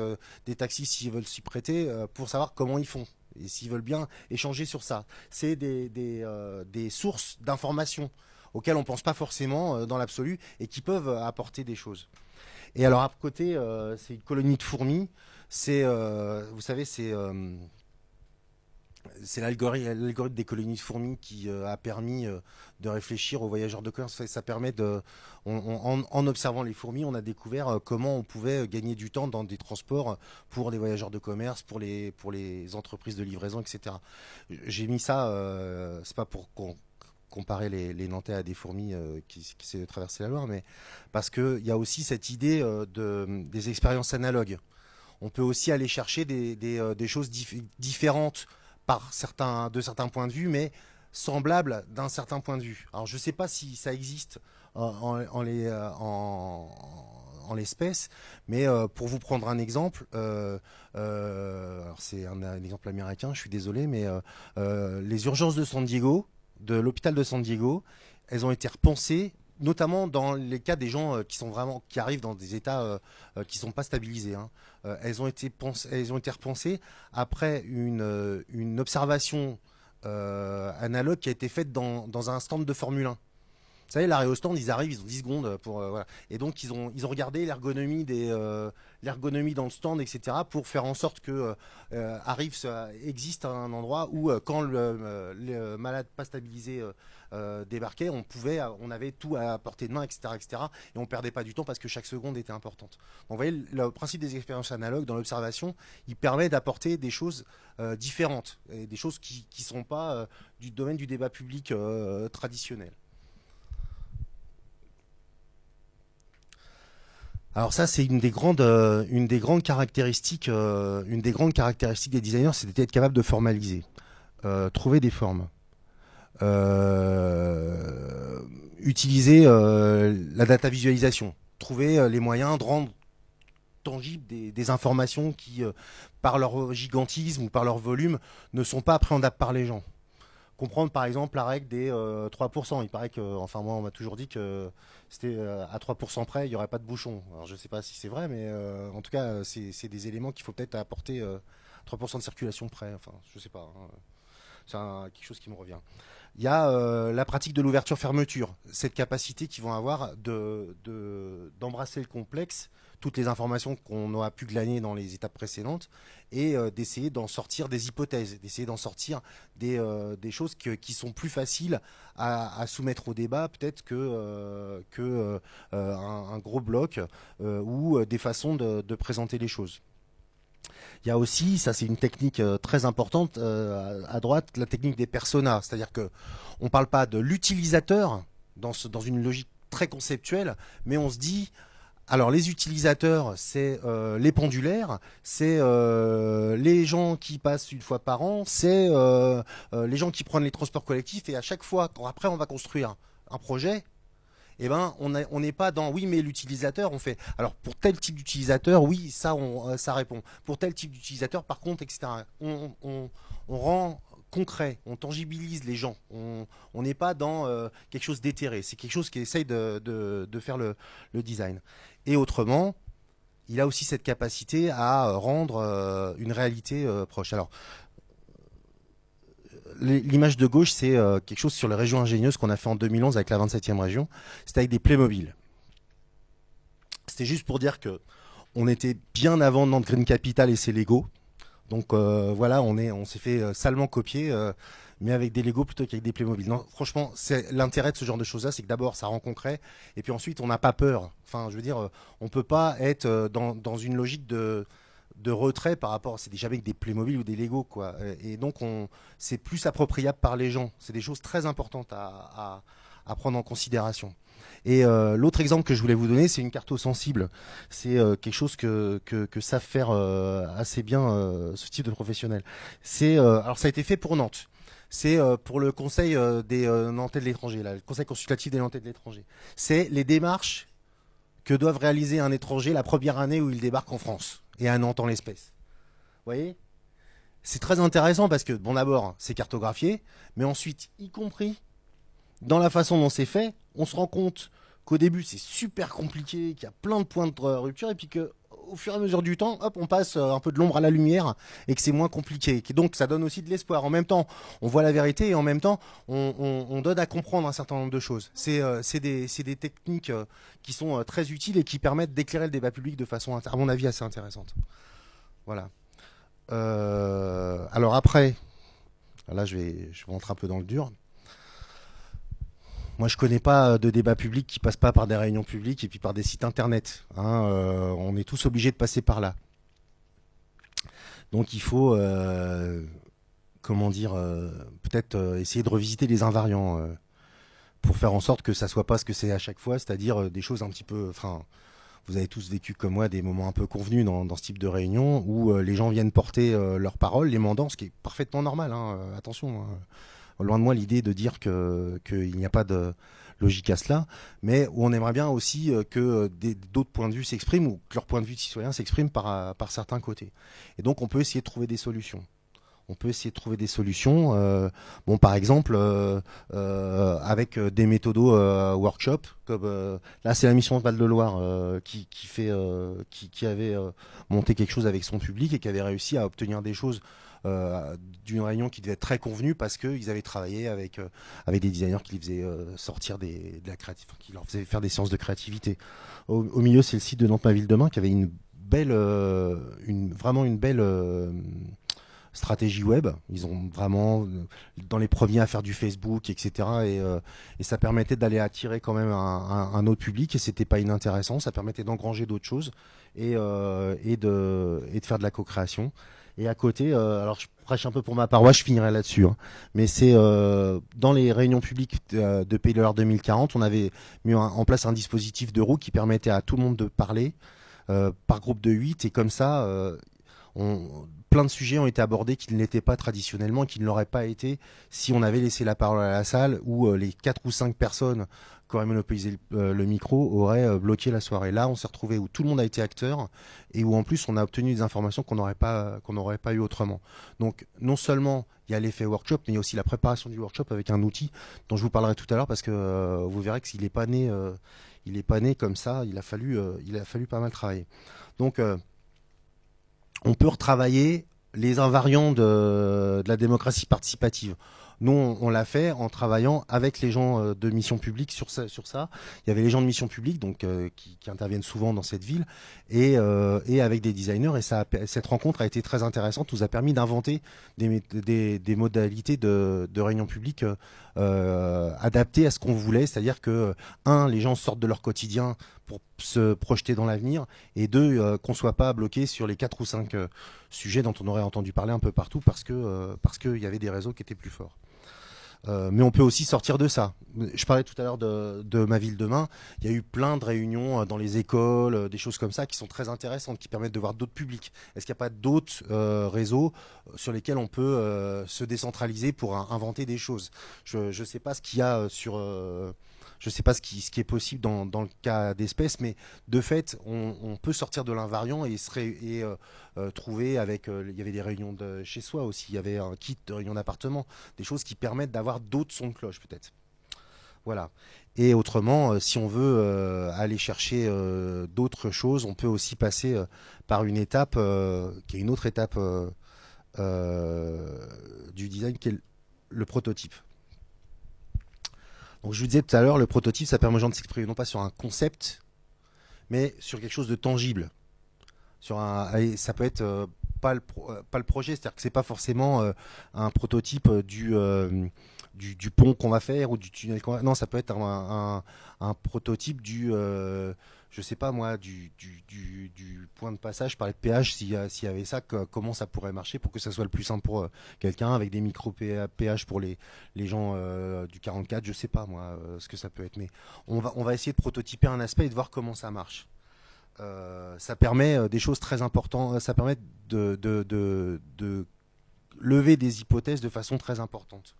des taxis s'ils veulent s'y prêter, pour savoir comment ils font et s'ils veulent bien échanger sur ça. C'est des sources d'informations auxquelles on ne pense pas forcément dans l'absolu et qui peuvent apporter des choses. Et alors à côté, c'est une colonie de fourmis. Vous savez, c'est l'algorithme des colonies de fourmis qui a permis de réfléchir aux voyageurs de commerce. Ça permet en observant les fourmis, on a découvert comment on pouvait gagner du temps dans des transports pour les voyageurs de commerce, pour les entreprises de livraison, etc. J'ai mis ça, c'est pas pour comparer les Nantais à des fourmis qui essaient de traverser la Loire, mais parce qu'il y a aussi cette idée des expériences analogues. On peut aussi aller chercher des choses différentes de certains points de vue, mais semblables d'un certain point de vue. Alors je ne sais pas si ça existe en l'espèce, mais pour vous prendre un exemple, alors c'est un exemple américain, je suis désolé, mais les urgences de San Diego, de l'hôpital de San Diego, elles ont été repensées, notamment dans les cas des gens qui arrivent dans des états qui sont pas stabilisés, hein. Elles ont été repensées après une observation analogue qui a été faite dans un stand de Formule 1. Vous savez, l'arrêt au stand, ils arrivent, ils ont 10 secondes pour voilà. Et donc ils ont regardé l'ergonomie dans le stand, etc. pour faire en sorte que existe un endroit où quand le malade pas stabilisé débarquait, on avait tout à portée de main, etc., etc. Et on perdait pas du temps parce que chaque seconde était importante. Donc, vous voyez, le principe des expériences analogues dans l'observation, il permet d'apporter des choses différentes et des choses qui sont pas du domaine du débat public traditionnel. Alors ça, c'est une des grandes caractéristiques des designers, c'est d'être capable de formaliser, trouver des formes, utiliser la data visualisation, trouver les moyens de rendre tangibles des informations qui, par leur gigantisme ou par leur volume, ne sont pas appréhendables par les gens. Comprendre par exemple la règle des 3%. Il paraît que, enfin moi on m'a toujours dit que c'était à 3% près, il n'y aurait pas de bouchon. Alors je ne sais pas si c'est vrai, mais en tout cas c'est des éléments qu'il faut peut-être apporter 3% de circulation près. Enfin je ne sais pas. Hein. C'est quelque chose qui me revient. Il y a la pratique de l'ouverture-fermeture, cette capacité qu'ils vont avoir d'embrasser le complexe, toutes les informations qu'on aura pu glaner dans les étapes précédentes, et d'essayer d'en sortir des hypothèses, d'essayer d'en sortir des choses qui sont plus faciles à soumettre au débat, peut-être un gros bloc ou des façons de présenter les choses. Il y a aussi, ça c'est une technique très importante à droite, la technique des personas, c'est-à-dire que on parle pas de l'utilisateur dans une logique très conceptuelle, mais on se dit alors les utilisateurs, c'est les pendulaires, c'est les gens qui passent une fois par an, c'est les gens qui prennent les transports collectifs, et à chaque fois, après on va construire un projet, eh ben, on n'est pas dans oui, mais l'utilisateur, on fait. Alors pour tel type d'utilisateur, oui, ça répond. Pour tel type d'utilisateur, par contre, etc. On rend concret, on tangibilise les gens. On n'est pas dans quelque chose d'éthéré. C'est quelque chose qui essaye de faire le design. Et autrement, il a aussi cette capacité à rendre une réalité proche. Alors, l'image de gauche, c'est quelque chose sur les régions ingénieuses qu'on a fait en 2011 avec la 27e région. C'était avec des Playmobil. C'était juste pour dire que on était bien avant Nantes Green Capital et ses Lego. Donc voilà, on s'est fait salement copier, mais avec des Lego plutôt qu'avec des Playmobil. Non, franchement, c'est l'intérêt de ce genre de choses-là, c'est que d'abord ça rend concret, et puis ensuite on n'a pas peur. Enfin, je veux dire, on peut pas être dans une logique de retrait par rapport, c'est jamais que des Playmobil ou des Lego, quoi. Et donc c'est plus appropriable par les gens. C'est des choses très importantes à prendre en considération. Et l'autre exemple que je voulais vous donner, c'est une carte sensible. C'est quelque chose que savent faire assez bien ce type de professionnel. Alors ça a été fait pour Nantes. C'est pour le conseil des Nantais de l'étranger, le conseil consultatif des Nantais de l'étranger. C'est les démarches que doivent réaliser un étranger la première année où il débarque en France, et à Nantes en l'espèce. Vous voyez ? C'est très intéressant parce que, bon, d'abord, c'est cartographié, mais ensuite, y compris dans la façon dont c'est fait, on se rend compte qu'au début, c'est super compliqué, qu'il y a plein de points de rupture, et puis que au fur et à mesure du temps, hop, on passe un peu de l'ombre à la lumière, et que c'est moins compliqué. Et donc, ça donne aussi de l'espoir. En même temps, on voit la vérité, et en même temps, on donne à comprendre un certain nombre de choses. C'est des techniques qui sont très utiles et qui permettent d'éclairer le débat public de façon, à mon avis, assez intéressante. Voilà. Alors après, là, je vais rentrer un peu dans le dur. Moi, je connais pas de débat public qui passe pas par des réunions publiques et puis par des sites internet. Hein, on est tous obligés de passer par là. Donc, il faut, peut-être essayer de revisiter les invariants pour faire en sorte que ça soit pas ce que c'est à chaque fois, c'est-à-dire des choses un petit peu. Enfin, vous avez tous vécu comme moi des moments un peu convenus dans ce type de réunion où les gens viennent porter leurs paroles, les mandants, ce qui est parfaitement normal. Hein, attention. Hein. Loin de moi l'idée de dire qu'il n'y a pas de logique à cela, mais où on aimerait bien aussi que d'autres points de vue s'expriment ou que leur point de vue de citoyen s'exprime par certains côtés. Et donc on peut essayer de trouver des solutions. On peut essayer de trouver des solutions. Bon, par exemple, avec des méthodos workshop, comme là, c'est la mission de Val-de-Loire qui avait monté quelque chose avec son public et qui avait réussi à obtenir des choses d'une réunion qui devait être très convenue parce qu'ils avaient travaillé avec des designers qui les faisaient sortir de la créativité, qui leur faisaient faire des séances de créativité. Au milieu, c'est le site de Nantes Ma Ville Demain qui avait vraiment une belle stratégie web. Ils ont vraiment dans les premiers à faire du Facebook, etc. Et ça permettait d'aller attirer quand même un autre public et c'était pas inintéressant. Ça permettait d'engranger d'autres choses et de faire de la co-création. Et à côté, alors je prêche un peu pour ma paroisse, je finirai là-dessus. Hein, mais c'est dans les réunions publiques de Pays de l'Art 2040, on avait mis en place un dispositif de roue qui permettait à tout le monde de parler par groupe de 8 et comme ça, plein de sujets ont été abordés qui ne l'étaient pas traditionnellement, qui ne l'auraient pas été si on avait laissé la parole à la salle où les 4 ou 5 personnes qui auraient monopolisé le micro auraient bloqué la soirée. Là, on s'est retrouvé où tout le monde a été acteur et où en plus on a obtenu des informations qu'on n'aurait pas eu autrement. Donc non seulement il y a l'effet workshop, mais il y a aussi la préparation du workshop avec un outil dont je vous parlerai tout à l'heure parce que vous verrez que s'il n'est pas né, comme ça. Il a fallu pas mal travailler. Donc on peut retravailler les invariants de la démocratie participative. Nous, on l'a fait en travaillant avec les gens de mission publique sur ça. Il y avait les gens de mission publique donc qui interviennent souvent dans cette ville et avec des designers. Et cette rencontre a été très intéressante. Nous a permis d'inventer des modalités de réunion publique adaptées à ce qu'on voulait. C'est-à-dire que les gens sortent de leur quotidien pour se projeter dans l'avenir et deux, qu'on soit pas bloqué sur les 4 ou 5 sujets dont on aurait entendu parler un peu partout parce que y avait des réseaux qui étaient plus forts. Mais on peut aussi sortir de ça. Je parlais tout à l'heure de Ma Ville Demain. Il y a eu plein de réunions dans les écoles, des choses comme ça qui sont très intéressantes, qui permettent de voir d'autres publics. Est-ce qu'il n'y a pas d'autres réseaux sur lesquels on peut se décentraliser pour inventer des choses? Je ne sais pas ce qu'il y a je ne sais pas ce qui est possible dans le cas d'espèce, mais de fait, on peut sortir de l'invariant et trouver avec. Il y avait des réunions de chez soi aussi, il y avait un kit de réunion d'appartement, des choses qui permettent d'avoir d'autres sons de cloche peut-être. Voilà. Et autrement, si on veut aller chercher d'autres choses, on peut aussi passer par une étape qui est une autre étape du design, qui est le prototype. Donc je vous disais tout à l'heure, le prototype, ça permet aux gens de s'exprimer non pas sur un concept, mais sur quelque chose de tangible. Ça peut être pas le projet, c'est-à-dire que c'est pas forcément un prototype du pont qu'on va faire ou du tunnel qu'on va... Non, ça peut être un prototype je sais pas moi, du point de passage par les péages, s'il y avait ça, comment ça pourrait marcher pour que ça soit le plus simple pour quelqu'un, avec des micro-péages pour les gens du 44, je sais pas moi ce que ça peut être. Mais on va essayer de prototyper un aspect et de voir comment ça marche. Ça permet des choses très importantes, ça permet de lever des hypothèses de façon très importante.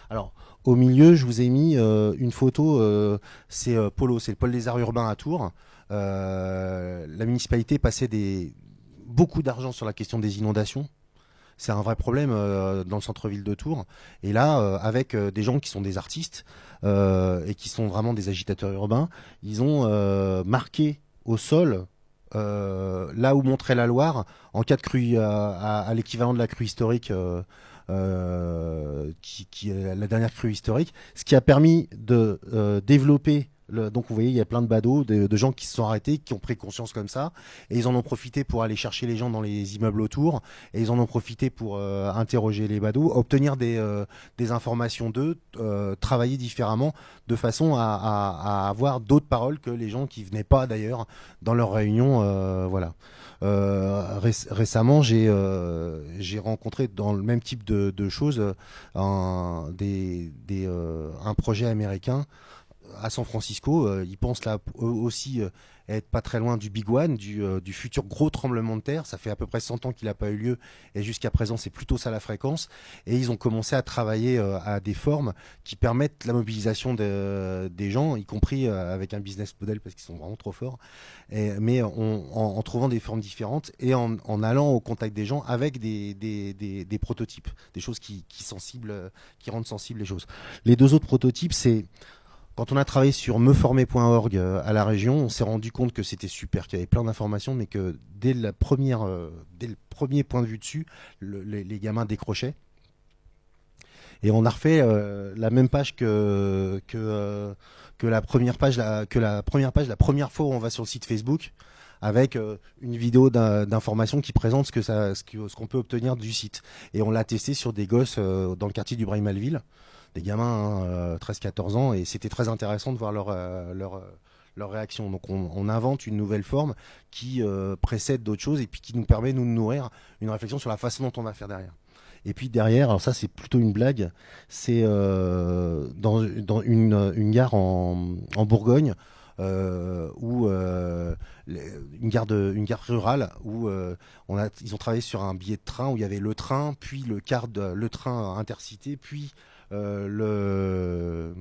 Alors, au milieu, je vous ai mis une photo, c'est Polo, c'est le pôle des arts urbains à Tours. La municipalité passait beaucoup d'argent sur la question des inondations. C'est un vrai problème dans le centre-ville de Tours. Et là, avec des gens qui sont des artistes et qui sont vraiment des agitateurs urbains, ils ont marqué au sol, là où montrait la Loire, en cas de crue, à l'équivalent de la crue historique, qui est la dernière crue historique, ce qui a permis de développer. Donc vous voyez, il y a plein de badauds, de gens qui se sont arrêtés, qui ont pris conscience comme ça, et ils en ont profité pour aller chercher les gens dans les immeubles autour, et ils en ont profité pour interroger les badauds, obtenir des informations d'eux, travailler différemment, de façon à avoir d'autres paroles que les gens qui venaient pas d'ailleurs dans leurs réunions. Voilà. Récemment, j'ai rencontré dans le même type de choses un projet américain à San Francisco. Ils pensent là eux aussi être pas très loin du Big One, du futur gros tremblement de terre. Ça fait à peu près 100 ans qu'il n'a pas eu lieu et jusqu'à présent c'est plutôt ça la fréquence. Et ils ont commencé à travailler à des formes qui permettent la mobilisation des gens, y compris avec un business model parce qu'ils sont vraiment trop forts. Mais en trouvant des formes différentes et en allant au contact des gens avec des prototypes, des choses qui rendent sensibles les choses. Les deux autres prototypes, c'est quand on a travaillé sur meformer.org à la région, on s'est rendu compte que c'était super, qu'il y avait plein d'informations, mais que dès le premier point de vue dessus, les gamins décrochaient. Et on a refait la même page que la première page, la première fois où on va sur le site Facebook, avec une vidéo d'information qui présente ce qu'on peut obtenir du site. Et on l'a testé sur des gosses dans le quartier du Braille-Malville, des gamins 13-14 ans, et c'était très intéressant de voir leur réaction. Donc on invente une nouvelle forme qui précède d'autres choses et puis qui nous permet nous de nourrir une réflexion sur la façon dont on va faire derrière. Et puis derrière, alors ça c'est plutôt une blague, c'est dans une gare en Bourgogne, où une gare rurale où ils ont travaillé sur un billet de train où il y avait le train, puis le train intercité, puis le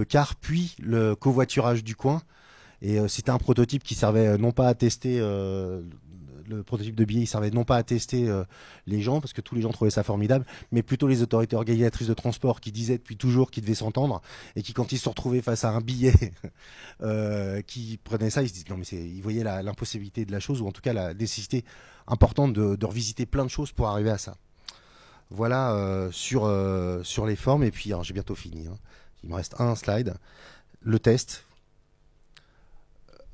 car, puis le covoiturage du coin. Et c'était un prototype qui servait non pas à tester le prototype de billet, il servait non pas à tester les gens, parce que tous les gens trouvaient ça formidable, mais plutôt les autorités organisatrices de transport qui disaient depuis toujours qu'ils devaient s'entendre, et qui, quand ils se retrouvaient face à un billet qui prenait ça, ils se disaient non mais ils voyaient l'impossibilité de la chose, ou en tout cas la nécessité importante de revisiter plein de choses pour arriver à ça. Voilà sur les formes, et puis j'ai bientôt fini. Il me reste un slide. Le test.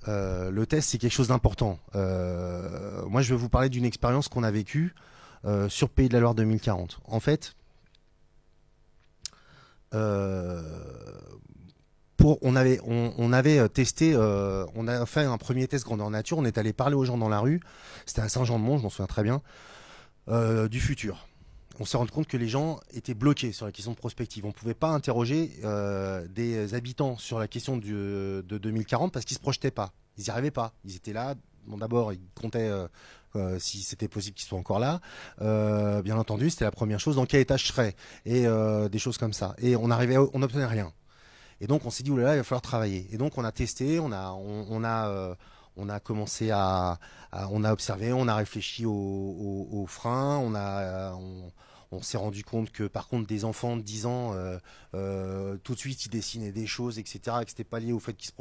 Le test, c'est quelque chose d'important. Moi, je vais vous parler d'une expérience qu'on a vécue sur Pays de la Loire 2040. En fait, on avait testé, on a fait un premier test grandeur nature. On est allé parler aux gens dans la rue. C'était à Saint-Jean-de-Mont, je m'en souviens très bien, du futur. On s'est rendu compte que les gens étaient bloqués sur la question de prospective. On ne pouvait pas interroger des habitants sur la question de 2040 parce qu'ils ne se projetaient pas. Ils n'y arrivaient pas. Ils étaient là. Bon, d'abord, ils comptaient si c'était possible qu'ils soient encore là. Bien entendu, c'était la première chose. Dans quel état je serais ? Et des choses comme ça. Et on n'obtenait rien. Et donc, on s'est dit, oulala, il va falloir travailler. Et donc, on a testé, on a commencé on a observé, on a réfléchi aux freins, on s'est rendu compte que par contre des enfants de 10 ans, tout de suite ils dessinaient des choses, etc. Et que c'était pas lié au fait qu'ils se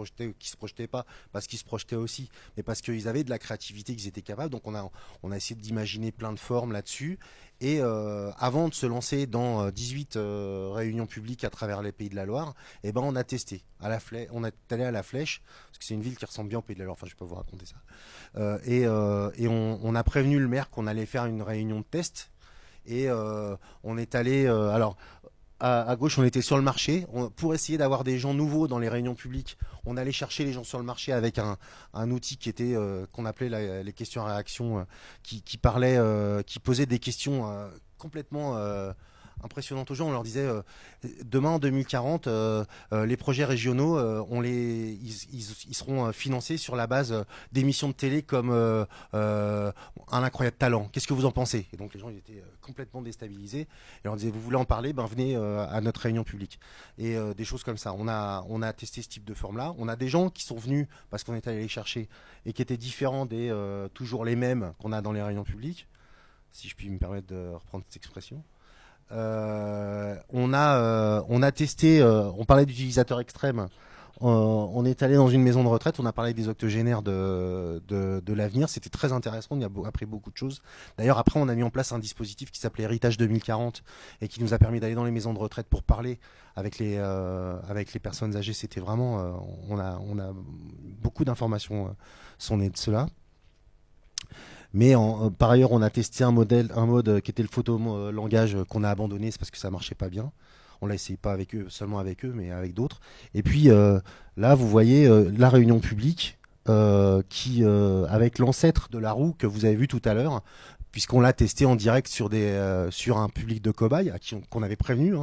projetaient pas, parce qu'ils se projetaient aussi, mais parce qu'ils avaient de la créativité, qu'ils étaient capables. Donc on a essayé d'imaginer plein de formes là-dessus. Et avant de se lancer dans 18 réunions publiques à travers les Pays de la Loire, on a testé. On est allé à La Flèche, parce que c'est une ville qui ressemble bien au Pays de la Loire. Enfin, je peux vous raconter ça. On a prévenu le maire qu'on allait faire une réunion de test. Et on est allé. Alors, à gauche, on était sur le marché. Pour essayer d'avoir des gens nouveaux dans les réunions publiques, on allait chercher les gens sur le marché avec un outil qui était qu'on appelait les questions à réaction, qui posait des questions complètement impressionnantes aux gens. On leur disait demain en 2040, les projets régionaux, ils seront financés sur la base d'émissions de télé comme Un incroyable talent. Qu'est-ce que vous en pensez ? Et donc les gens ils étaient complètement déstabilisés. Et on leur disait vous voulez en parler ? Venez à notre réunion publique. Et des choses comme ça. On a testé ce type de forme-là. On a des gens qui sont venus parce qu'on est allé les chercher et qui étaient différents des toujours les mêmes qu'on a dans les réunions publiques, si je puis me permettre de reprendre cette expression. On a testé, on parlait d'utilisateurs extrêmes. On est allé dans une maison de retraite, on a parlé des octogénaires de l'avenir. C'était très intéressant, on a appris beaucoup de choses. D'ailleurs, après, on a mis en place un dispositif qui s'appelait Héritage 2040 et qui nous a permis d'aller dans les maisons de retraite pour parler avec les personnes âgées. C'était vraiment, on a beaucoup d'informations sont nées de cela. Mais par ailleurs, on a testé un mode qui était le photo-langage qu'on a abandonné, c'est parce que ça marchait pas bien. On l'a essayé pas avec eux, seulement avec eux, mais avec d'autres. Et puis là, vous voyez la réunion publique avec l'ancêtre de la roue que vous avez vu tout à l'heure, puisqu'on l'a testé en direct sur un public de cobayes qu'on avait prévenu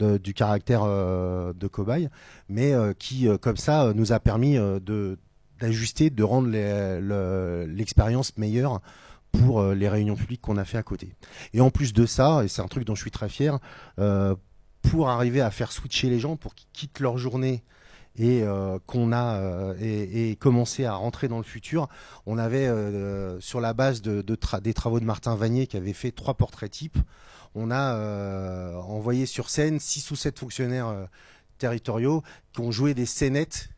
du caractère de cobaye, mais qui, comme ça, nous a permis d'ajuster, de rendre l'expérience meilleure pour les réunions publiques qu'on a fait à côté. Et en plus de ça, et c'est un truc dont je suis très fier, pour arriver à faire switcher les gens, pour qu'ils quittent leur journée et et commencer à rentrer dans le futur, on avait sur la base des travaux de Martin Vanier qui avait fait 3 portraits types, on a envoyé sur scène 6 ou 7 fonctionnaires territoriaux qui ont joué des scénettes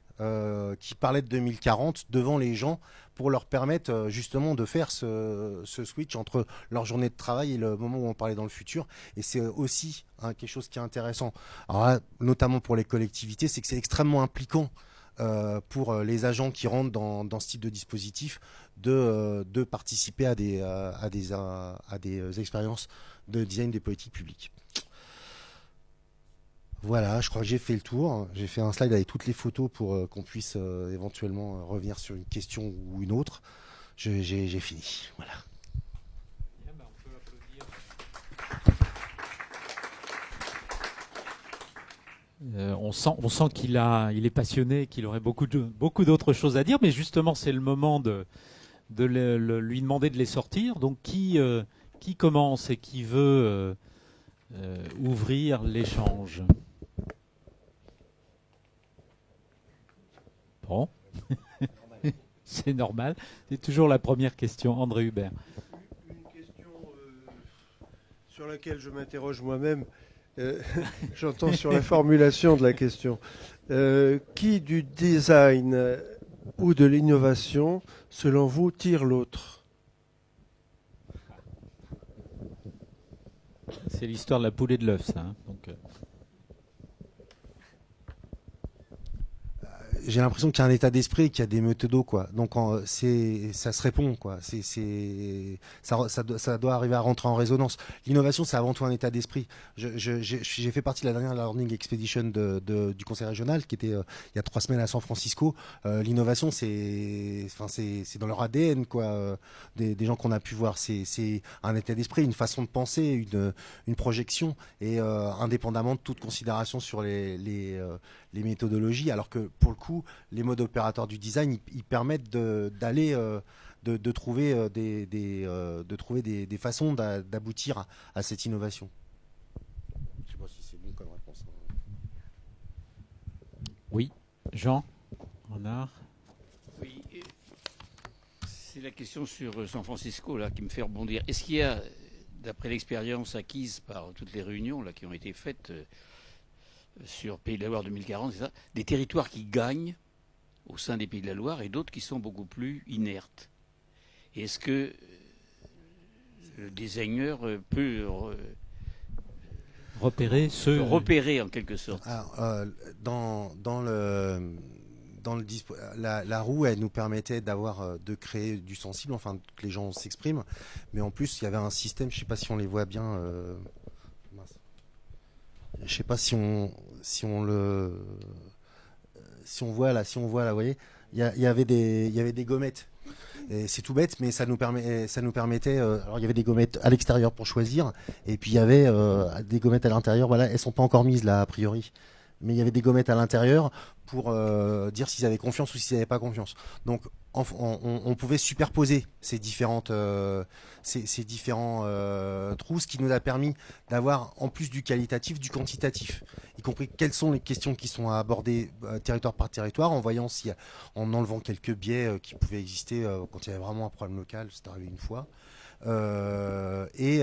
qui parlaient de 2040 devant les gens pour leur permettre justement de faire ce switch entre leur journée de travail et le moment où on parlait dans le futur. Et c'est aussi quelque chose qui est intéressant, alors là, notamment pour les collectivités, c'est que c'est extrêmement impliquant pour les agents qui rentrent dans ce type de dispositif de participer à des expériences de design des politiques publiques. Voilà, je crois que j'ai fait le tour. J'ai fait un slide avec toutes les photos pour qu'on puisse éventuellement revenir sur une question ou une autre. J'ai fini. Voilà. Bien, ben, on peut applaudir. On sent qu'il est passionné, qu'il aurait beaucoup d'autres choses à dire, mais justement c'est le moment de lui demander de les sortir. Donc qui commence et qui veut ouvrir l'échange? Bon, c'est normal. C'est toujours la première question. André Hubert. Une question sur laquelle je m'interroge moi-même. J'entends sur la formulation de la question. Qui du design ou de l'innovation, selon vous, tire l'autre? C'est l'histoire de la poule et de l'œuf, ça. Hein. Donc, j'ai l'impression qu'il y a un état d'esprit, qu'il y a des méthodos, quoi. Donc ça se répond, quoi. Ça doit arriver à rentrer en résonance. L'innovation, c'est avant tout un état d'esprit. J'ai fait partie de la dernière Learning Expedition du Conseil régional, qui était il y a 3 semaines à San Francisco. L'innovation, c'est dans leur ADN, quoi. Des gens qu'on a pu voir, c'est un état d'esprit, une façon de penser, une projection, et indépendamment de toute considération sur les méthodologies, alors que pour le coup, les modes opérateurs du design, ils permettent d'aller de trouver des façons d'aboutir à cette innovation. Je ne sais pas si c'est bon comme réponse. oui, Jean, Renard. Oui, c'est la question sur San Francisco là qui me fait rebondir. Est-ce qu'il y a, d'après l'expérience acquise par toutes les réunions là qui ont été faites sur Pays de la Loire 2040, c'est ça, des territoires qui gagnent au sein des Pays de la Loire et d'autres qui sont beaucoup plus inertes? Et est-ce que le designer peut repérer en quelque sorte? Alors, la roue, elle nous permettait de créer du sensible, enfin que les gens s'expriment, mais en plus il y avait un système, je ne sais pas si on les voit bien. Je sais pas si on voit là, vous voyez, il y avait des gommettes. Et c'est tout bête, mais ça nous permettait. Alors il y avait des gommettes à l'extérieur pour choisir, et puis il y avait des gommettes à l'intérieur. Voilà, elles sont pas encore mises là a priori, mais il y avait des gommettes à l'intérieur pour dire s'ils avaient confiance ou s'ils n'avaient pas confiance. Donc on pouvait superposer ces différents trous, ce qui nous a permis d'avoir en plus du qualitatif, du quantitatif, y compris quelles sont les questions qui sont à aborder territoire par territoire, en enlevant quelques biais qui pouvaient exister quand il y avait vraiment un problème local, c'est arrivé une fois. Et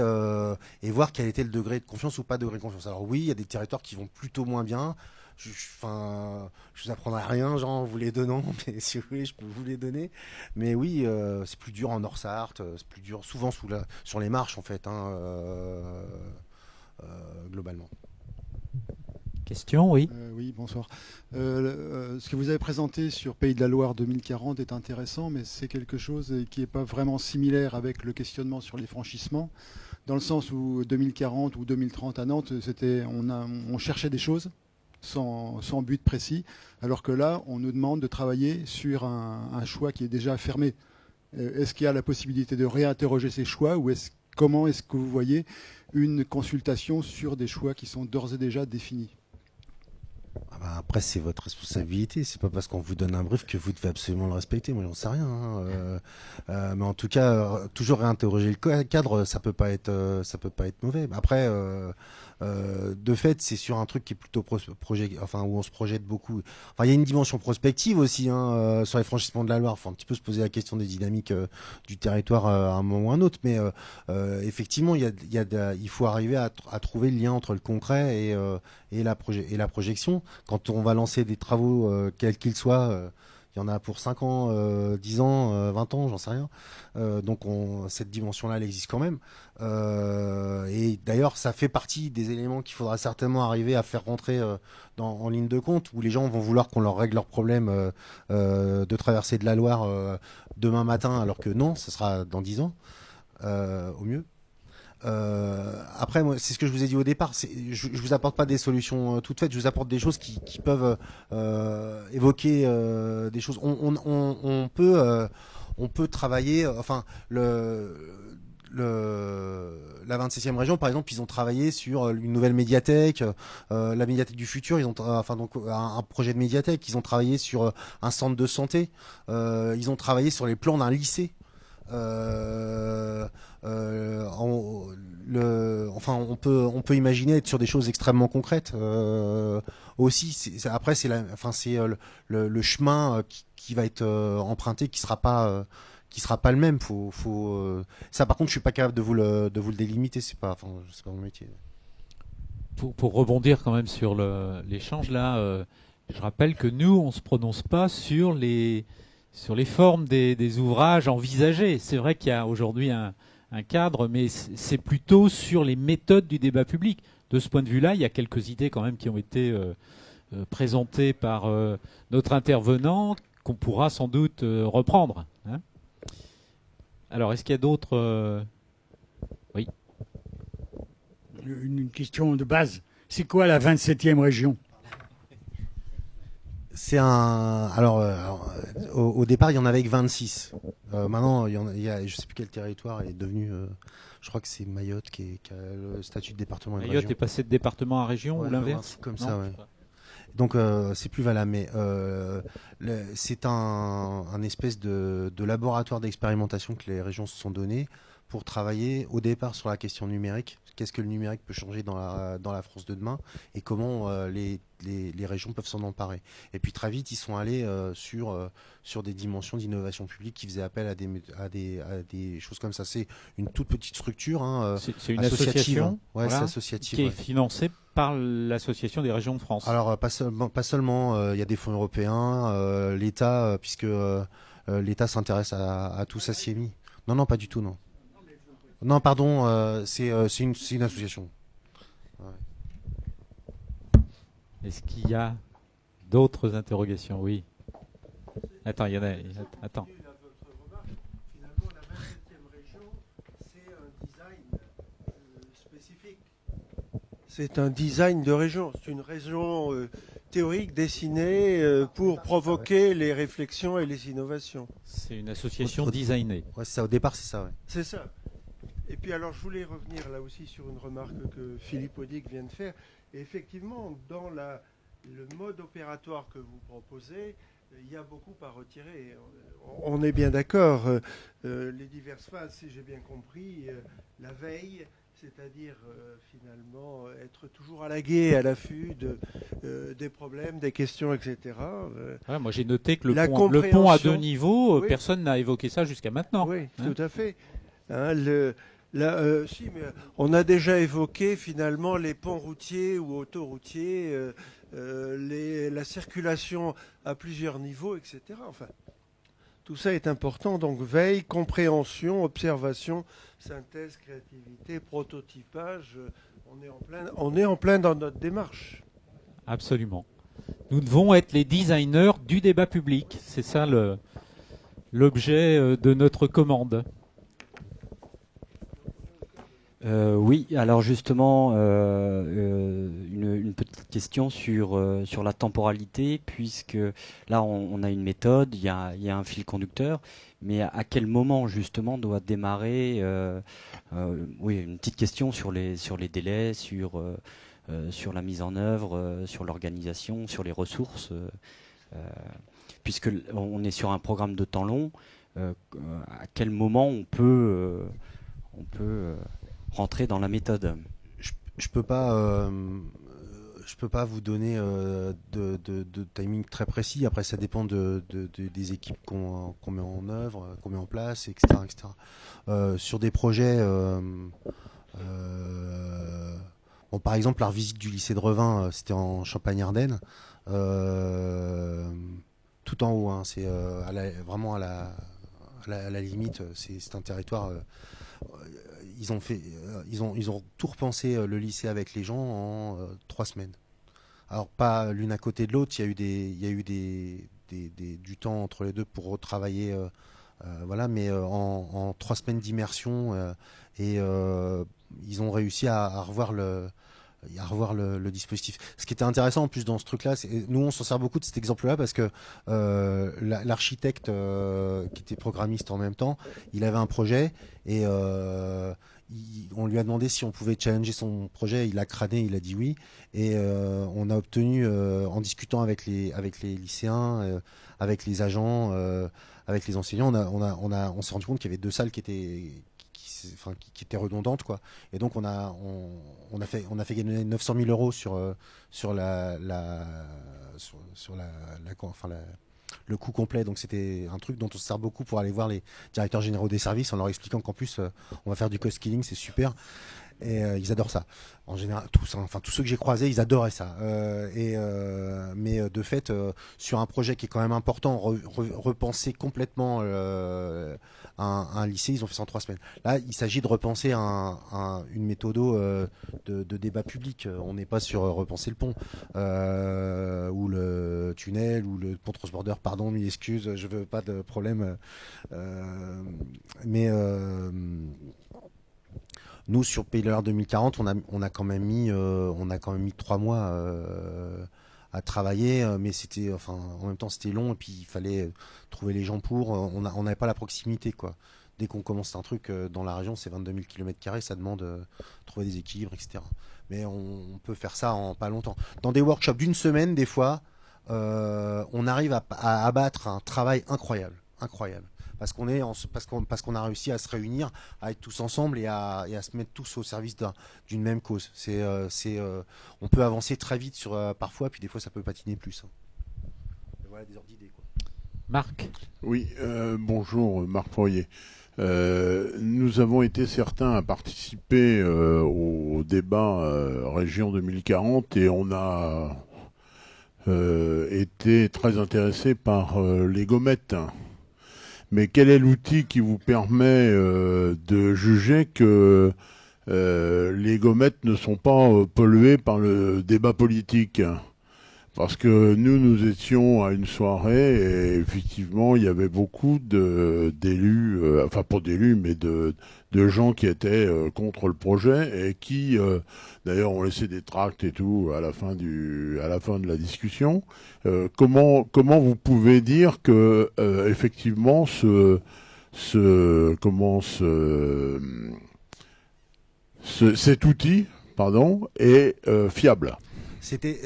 voir quel était le degré de confiance ou pas degré de confiance. Alors oui, il y a des territoires qui vont plutôt moins bien. Je vous apprendrai rien, genre vous les donnant, mais si vous voulez, je peux vous les donner. Mais oui, c'est plus dur en Nord-Sarthe, c'est plus dur souvent sur les marches en fait, globalement. Question, oui. Oui, bonsoir. Ce que vous avez présenté sur Pays de la Loire 2040 est intéressant, mais c'est quelque chose qui n'est pas vraiment similaire avec le questionnement sur les franchissements, dans le sens où 2040 ou 2030 à Nantes, on cherchait des choses sans but précis, alors que là, on nous demande de travailler sur un choix qui est déjà fermé. Est-ce qu'il y a la possibilité de réinterroger ces choix, ou est-ce comment est-ce que vous voyez une consultation sur des choix qui sont d'ores et déjà définis? Après, c'est votre responsabilité. C'est pas parce qu'on vous donne un brief que vous devez absolument le respecter. Moi, j'en sais rien. Mais en tout cas, toujours réinterroger le cadre, ça peut pas être mauvais. Après, de fait, c'est sur un truc qui est plutôt où on se projette beaucoup. Enfin, il y a une dimension prospective aussi sur les franchissements de la Loire. Faut un petit peu se poser la question des dynamiques du territoire à un moment ou un autre. Mais effectivement, il faut arriver à trouver le lien entre le concret et la projection. Quand on va lancer des travaux, quels qu'ils soient, il y en a pour 5 ans, 10 ans, 20 ans, j'en sais rien. Donc cette dimension-là, elle existe quand même. Et d'ailleurs, ça fait partie des éléments qu'il faudra certainement arriver à faire rentrer en ligne de compte, où les gens vont vouloir qu'on leur règle leurs problèmes de traverser de la Loire demain matin, alors que non, ce sera dans 10 ans, au mieux. Après, moi, c'est ce que je vous ai dit au départ. Je vous apporte pas des solutions toutes faites. Je vous apporte des choses qui peuvent évoquer des choses. On peut travailler. Enfin, la 27e région, par exemple, ils ont travaillé sur une nouvelle médiathèque, la médiathèque du futur. Ils ont, donc un projet de médiathèque. Ils ont travaillé sur un centre de santé. Ils ont travaillé sur les plans d'un lycée. On peut imaginer être sur des choses extrêmement concrètes aussi. Après, c'est le chemin qui va être emprunté qui sera pas le même. Ça, par contre, je suis pas capable de vous le délimiter. C'est pas mon métier. Pour rebondir quand même sur l'échange là, je rappelle que nous, on se prononce pas sur les formes des ouvrages envisagés. C'est vrai qu'il y a aujourd'hui un cadre, mais c'est plutôt sur les méthodes du débat public. De ce point de vue-là, il y a quelques idées quand même qui ont été présentées par notre intervenant qu'on pourra sans doute reprendre. Hein. Alors, est-ce qu'il y a d'autres Oui. Une question de base. C'est quoi la 27e région ? Au départ, il y en avait que 26. Maintenant, il y a, je sais plus quel territoire est devenu. Je crois que c'est Mayotte qui a le statut de département. Mayotte est passé de département à région ou l'inverse ? Comme ça, ouais. Donc c'est plus valable, mais c'est un espèce de laboratoire d'expérimentation que les régions se sont données pour travailler au départ sur la question numérique. Qu'est-ce que le numérique peut changer dans la France de demain et comment les régions peuvent s'en emparer. Et puis très vite, ils sont allés sur des dimensions d'innovation publique qui faisaient appel à des choses comme ça. C'est une toute petite structure. C'est une association c'est associative, qui est financée par l'Association des régions de France. Alors pas seulement, il y a des fonds européens, l'État, puisque l'État s'intéresse à tout ça, CIEMI. Non, pas du tout, non. Non, pardon, c'est une association. Ouais. Est-ce qu'il y a d'autres interrogations ? Oui. Attends, il y en a. Attends. Finalement, la 27e région, c'est un design spécifique. C'est un design de région. C'est une région théorique dessinée pour provoquer les réflexions et les innovations. C'est une association designée. Ouais, c'est ça. Au départ, c'est ça. Ouais. C'est ça. Et puis alors, je voulais revenir là aussi sur une remarque que Philippe Audic vient de faire. Et effectivement, dans le mode opératoire que vous proposez, il y a beaucoup à retirer. On est bien d'accord. Les diverses phases, si j'ai bien compris, la veille, c'est-à-dire finalement être toujours à l'aguet, à l'affût des problèmes, des questions, etc. Voilà, moi j'ai noté que le pont à 2 niveaux, oui. Personne n'a évoqué ça jusqu'à maintenant. Oui, tout à fait. Si, mais on a déjà évoqué finalement les ponts routiers ou autoroutiers, la circulation à plusieurs niveaux, etc. Enfin, tout ça est important. Donc veille, compréhension, observation, synthèse, créativité, prototypage. On est en plein dans notre démarche. Absolument. Nous devons être les designers du débat public. C'est ça l'objet de notre commande. Oui, alors justement, une petite question sur la temporalité, puisque là on a une méthode, il y a un fil conducteur, mais à quel moment justement doit démarrer oui, une petite question sur les délais, sur la mise en œuvre, sur l'organisation, sur les ressources, puisque on est sur un programme de temps long, à quel moment on peut rentrer dans la méthode. Je peux pas, vous donner de timing très précis. Après, ça dépend des équipes qu'on met en œuvre, qu'on met en place, etc., etc. Sur des projets, bon, par exemple, la visite du lycée de Revin, c'était en Champagne-Ardenne, tout en haut. Hein, c'est vraiment à la limite. C'est un territoire. Ils ont tout repensé le lycée avec les gens en 3 semaines. Alors pas l'une à côté de l'autre, il y a eu du temps entre les deux pour retravailler, voilà, mais en 3 semaines d'immersion et ils ont réussi à revoir le dispositif. Ce qui était intéressant en plus dans ce truc-là, nous on s'en sert beaucoup de cet exemple-là parce que l'architecte qui était programmiste en même temps, il avait un projet et on lui a demandé si on pouvait challenger son projet, il a crâné, il a dit oui et on a obtenu en discutant avec les lycéens, avec les agents, avec les enseignants, on s'est rendu compte qu'il y avait 2 salles qui étaient redondantes quoi. Et donc on a fait gagner 900 000 euros sur le coût complet. Donc c'était un truc dont on se sert beaucoup pour aller voir les directeurs généraux des services en leur expliquant qu'en plus on va faire du cost killing, c'est super. Et ils adorent ça. En général, tous, hein, enfin tous ceux que j'ai croisés, ils adoraient ça. Mais de fait, sur un projet qui est quand même important, repenser complètement un lycée, ils ont fait ça en 3 semaines. Là, il s'agit de repenser une méthode de débat public. On n'est pas sur repenser le pont ou le tunnel ou le pont transborder. Pardon, mille excuses, je veux pas de problème. Mais nous, sur Pays de la Loire 2040, on a quand même mis 3 mois à travailler, mais en même temps, c'était long et puis il fallait trouver les gens pour. On n'avait pas la proximité, quoi. Dès qu'on commence un truc dans la région, c'est 22 000 km², ça demande trouver des équilibres, etc. Mais on peut faire ça en pas longtemps. Dans des workshops d'une semaine, des fois, on arrive à abattre un travail incroyable. Parce qu'on a réussi à se réunir, à être tous ensemble et à se mettre tous au service d'une même cause. On peut avancer très vite parfois, puis des fois ça peut patiner plus. Voilà des ordres d'idées, quoi. Marc. Oui, bonjour, Marc Fourier. Nous avons été certains à participer au débat Région 2040 et on a été très intéressés par les gommettes. Mais quel est l'outil qui vous permet de juger que les gommettes ne sont pas polluées par le débat politique ? Parce que nous étions à une soirée et effectivement, il y avait beaucoup d'élus, enfin pas d'élus, mais de gens qui étaient contre le projet et qui, d'ailleurs, ont laissé des tracts et tout à la fin de la discussion. Comment vous pouvez dire que effectivement cet outil, est fiable? C'était,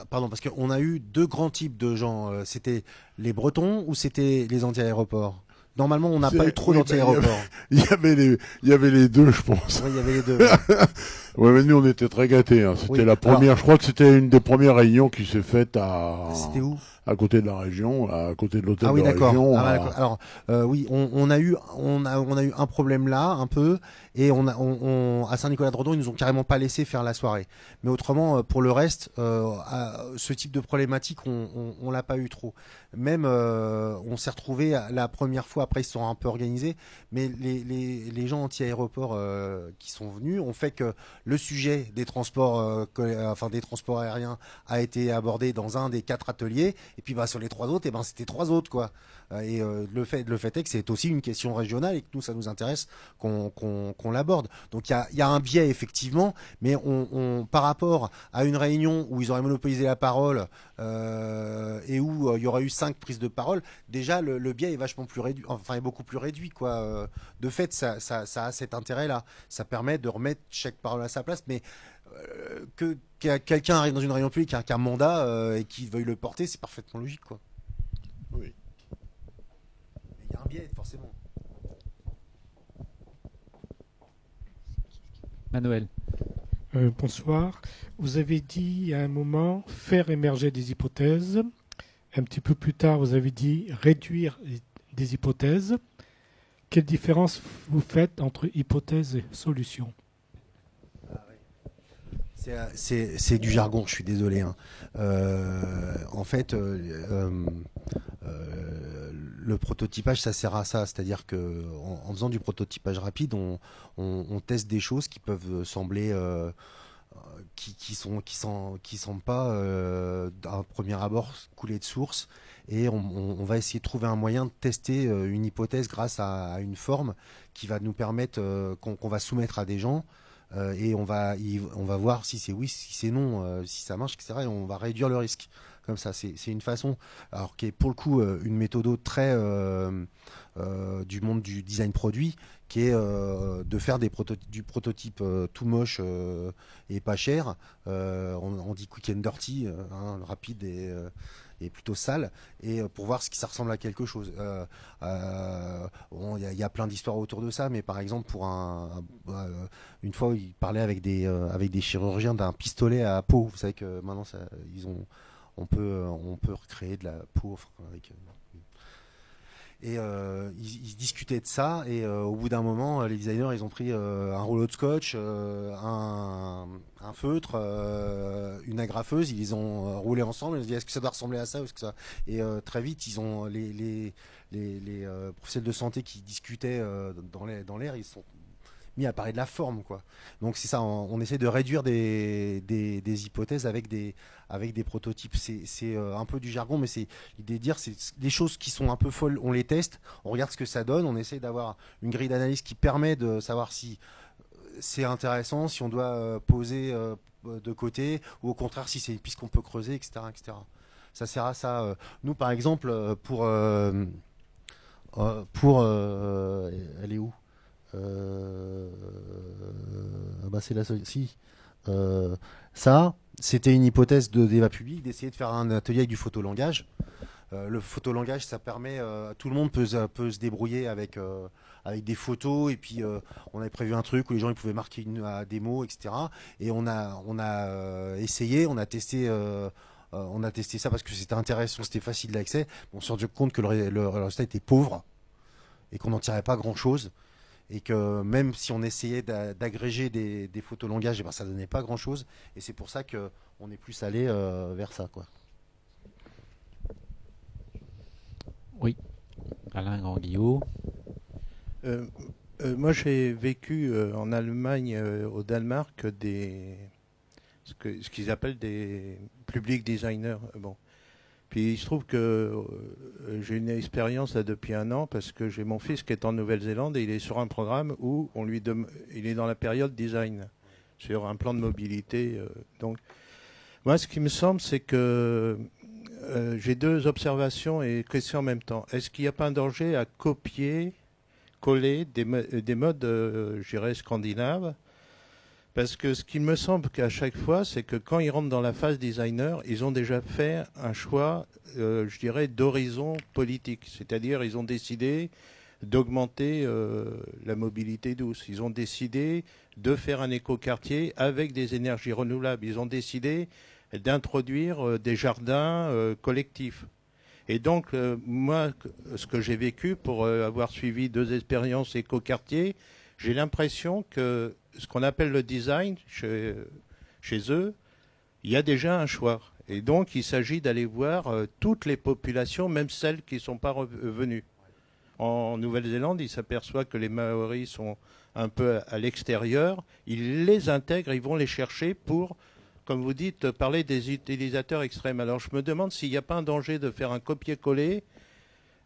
pardon, parce qu'on a eu 2 grands types de gens. C'était les Bretons ou c'était les anti-aéroports? Normalement, on n'a pas eu trop d'anti-aéroports. Il y avait les deux, je pense. Oui, il y avait les deux. Ouais, mais nous, on était très gâtés. Hein. C'était la première, je crois que c'était une des premières réunions qui s'est faite C'était où? À côté de la région, à côté de l'hôtel de la région. Alors, oui, on a eu un problème là, un peu, et à Saint-Nicolas-de-Redon, ils nous ont carrément pas laissé faire la soirée. Mais autrement, pour le reste, ce type de problématique, on l'a pas eu trop. Même, on s'est retrouvé la première fois. Après, ils se sont un peu organisés, mais les gens anti-aéroports qui sont venus ont fait que le sujet des transports, des transports aériens, a été abordé dans un des 4 ateliers. Et puis sur les 3 autres, c'était 3 autres, quoi. Et le fait est que c'est aussi une question régionale et que nous, ça nous intéresse qu'on qu'on l'aborde. Donc il y a un biais effectivement, mais par rapport à une réunion où ils auraient monopolisé la parole et où il y aurait eu 5 prises de parole, déjà le biais est vachement plus réduit, enfin est beaucoup plus réduit quoi. De fait, ça a cet intérêt-là. Ça permet de remettre chaque parole à sa place, mais que quelqu'un arrive dans une réunion publique avec un mandat et qu'il veuille le porter, c'est parfaitement logique quoi. Oui. Il y a un biais forcément. Manuel. Bonsoir. Vous avez dit à un moment faire émerger des hypothèses. Un petit peu plus tard, vous avez dit réduire des hypothèses. Quelle différence vous faites entre hypothèse et solution? C'est du jargon, je suis désolé. Hein. En fait, le prototypage, ça sert à ça. C'est-à-dire que en faisant du prototypage rapide, on teste des choses qui peuvent sembler, qui semblent pas à un premier abord couler de source. Et on va essayer de trouver un moyen de tester une hypothèse grâce à une forme qui va nous permettre, qu'on va soumettre à des gens. Et on va voir si c'est oui, si c'est non, si ça marche, etc. Et on va réduire le risque. Comme ça, c'est une façon, alors qui est pour le coup une méthode très du monde du design produit, qui est de faire du prototype tout moche et pas cher. On dit quick and dirty, rapide et plutôt sale, et pour voir si ça ressemble à quelque chose. Bon, y a plein d'histoires autour de ça, mais par exemple pour une fois il parlait avec des chirurgiens d'un pistolet à peau. Vous savez que maintenant on peut recréer de la peau avec. Et ils discutaient de ça, et au bout d'un moment, les designers, ils ont pris un rouleau de scotch, un feutre, une agrafeuse, ils les ont roulés ensemble, ils ont dit est-ce que ça doit ressembler à ça ou est-ce que ça... Et très vite, ils ont les professionnels de santé qui discutaient dans l'air, ils sont mis à parler de la forme, quoi. Donc c'est ça, on essaie de réduire des hypothèses avec des prototypes. C'est un peu du jargon, mais c'est l'idée de dire c'est des choses qui sont un peu folles, on les teste, on regarde ce que ça donne, on essaie d'avoir une grille d'analyse qui permet de savoir si c'est intéressant, si on doit poser de côté, ou au contraire si c'est une piste qu'on peut creuser, etc., etc. Ça sert à ça. Nous, par exemple, pour elle est où? C'est la seule. Si. Ça, c'était une hypothèse de débat public d'essayer de faire un atelier avec du photolangage. Le photolangage, ça permet, tout le monde peut se débrouiller avec des photos, et puis on avait prévu un truc où les gens ils pouvaient marquer des mots, etc. Et on a essayé, on a testé ça parce que c'était intéressant, c'était facile d'accès. On s'est rendu compte que le résultat était pauvre et qu'on n'en tirait pas grand-chose. Et que même si on essayait d'agréger des photolangages, ça donnait pas grand-chose. Et c'est pour ça qu'on est plus allé vers ça, quoi. Oui. Alain Grand-Guillot. Moi, j'ai vécu en Allemagne, au Danemark, ce qu'ils appellent des public designers. Bon. Puis il se trouve que j'ai une expérience là depuis 1 an parce que j'ai mon fils qui est en Nouvelle-Zélande et il est sur un programme où il est dans la période design, sur un plan de mobilité. Donc, moi, ce qui me semble, c'est que j'ai 2 observations et questions en même temps. Est-ce qu'il n'y a pas un danger à copier, coller des modes, je dirais, scandinaves? Parce que ce qu'il me semble qu'à chaque fois, c'est que quand ils rentrent dans la phase designer, ils ont déjà fait un choix, je dirais, d'horizon politique. C'est-à-dire, ils ont décidé d'augmenter la mobilité douce. Ils ont décidé de faire un écoquartier avec des énergies renouvelables. Ils ont décidé d'introduire des jardins collectifs. Et donc, moi, ce que j'ai vécu pour avoir suivi 2 expériences écoquartiers, j'ai l'impression que ce qu'on appelle le design chez eux, il y a déjà un choix. Et donc, il s'agit d'aller voir toutes les populations, même celles qui ne sont pas revenues. En Nouvelle-Zélande, ils s'aperçoivent que les Maoris sont un peu à l'extérieur. Ils les intègrent, ils vont les chercher pour, comme vous dites, parler des utilisateurs extrêmes. Alors, je me demande s'il n'y a pas un danger de faire un copier-coller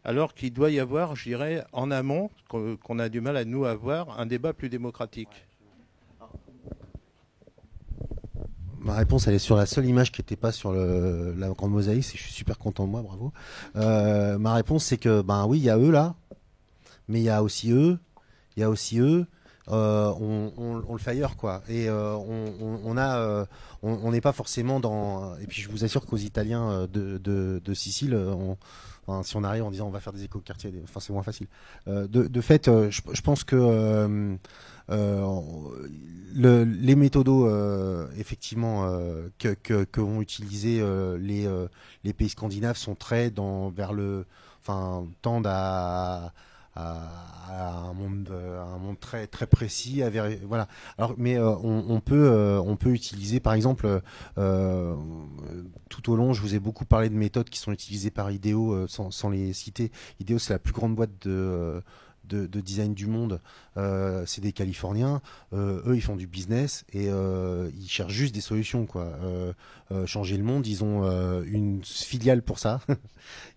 alors qu'il doit y avoir, je dirais, en amont, qu'on a du mal à nous avoir, un débat plus démocratique. Ma réponse, elle est sur la seule image qui n'était pas sur la grande mosaïque, et je suis super content de moi, bravo. Ma réponse, c'est que, oui, il y a eux là, mais il y a aussi eux, on le fait ailleurs, quoi. Et on n'est pas forcément dans. Et puis je vous assure qu'aux Italiens de Sicile, si on arrive en disant on va faire des éco-quartiers, c'est moins facile. De fait, je pense que les méthodos effectivement que vont utiliser les pays scandinaves sont très tendent à un monde très très précis, voilà. Alors, mais on peut utiliser, par exemple, tout au long, je vous ai beaucoup parlé de méthodes qui sont utilisées par IDEO, sans les citer. IDEO, c'est la plus grande boîte de design du monde. C'est des Californiens. Eux, ils font du business et ils cherchent juste des solutions, quoi. Changer le monde, ils ont une filiale pour ça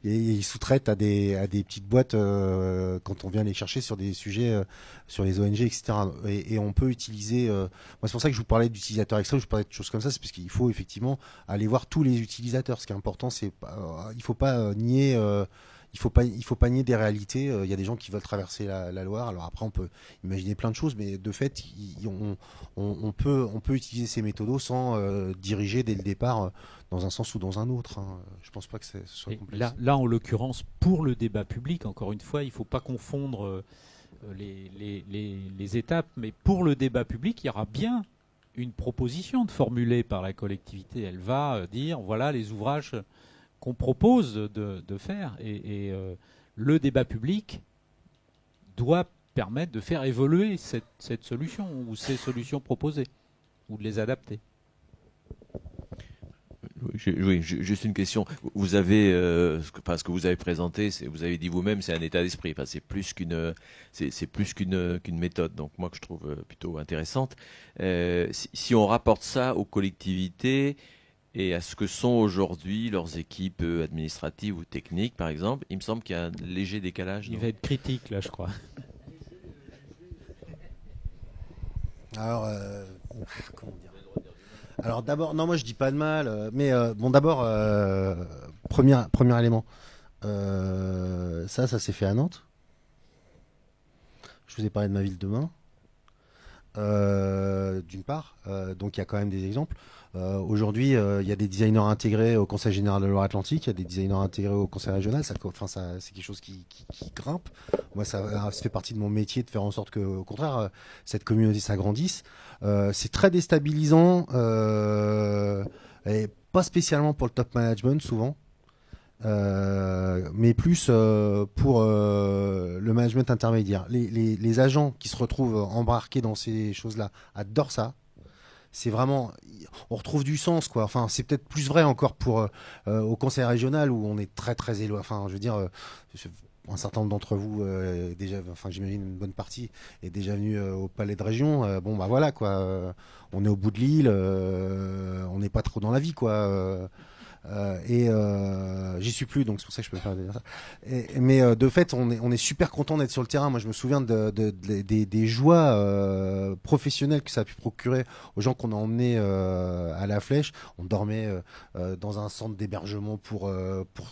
et ils sous-traitent à des petites boîtes quand on vient les chercher sur des sujets, sur les ONG, etc. Et on peut utiliser. Moi, c'est pour ça que je vous parlais d'utilisateurs externes, je vous parlais de choses comme ça, c'est parce qu'il faut effectivement aller voir tous les utilisateurs. Ce qui est important, c'est il faut pas nier. Il faut pas nier des réalités. Il y a des gens qui veulent traverser la Loire. Alors après, on peut imaginer plein de choses, mais de fait, on peut utiliser ces méthodos sans diriger dès le départ dans un sens ou dans un autre. Je pense pas que ce soit complexe. Là, en l'occurrence, pour le débat public, encore une fois, il ne faut pas confondre les étapes, mais pour le débat public, il y aura bien une proposition de formuler par la collectivité. Elle va dire, voilà les ouvrages qu'on propose de faire. Et le débat public doit permettre de faire évoluer cette solution ou ces solutions proposées, ou de les adapter. Oui, juste une question. Vous avez, ce que vous avez présenté, vous avez dit vous-même, c'est un état d'esprit. Enfin, c'est plus qu'une méthode. Donc moi que je trouve plutôt intéressante. Si on rapporte ça aux collectivités et à ce que sont aujourd'hui leurs équipes administratives ou techniques, par exemple, il me semble qu'il y a un léger décalage. Il va être critique là, je crois. Alors, comment dire ? Alors d'abord, non, moi je dis pas de mal, mais bon, d'abord, premier élément, ça s'est fait à Nantes. Je vous ai parlé de ma ville demain, d'une part, donc il y a quand même des exemples. Aujourd'hui, il y a des designers intégrés au Conseil général de Loire-Atlantique, il y a des designers intégrés au Conseil régional, c'est quelque chose qui grimpe. Moi, ça fait partie de mon métier de faire en sorte que, au contraire, cette communauté s'agrandisse. C'est très déstabilisant, et pas spécialement pour le top management souvent, mais plus pour le management intermédiaire. Les agents qui se retrouvent embarqués dans ces choses-là adorent ça. C'est vraiment, on retrouve du sens, quoi. Enfin, c'est peut-être plus vrai encore pour au conseil régional où on est très très éloigné. Enfin, je veux dire, un certain nombre d'entre vous déjà, enfin j'imagine une bonne partie est déjà venu au palais de région. Bon bah voilà quoi, on est au bout de l'île, on n'est pas trop dans la vie quoi. J'y suis plus, donc c'est pour ça que je peux faire ça. Mais de fait, on est super content d'être sur le terrain. Moi, je me souviens des joies professionnelles que ça a pu procurer aux gens qu'on a emmenés à la Flèche. On dormait dans un centre d'hébergement pour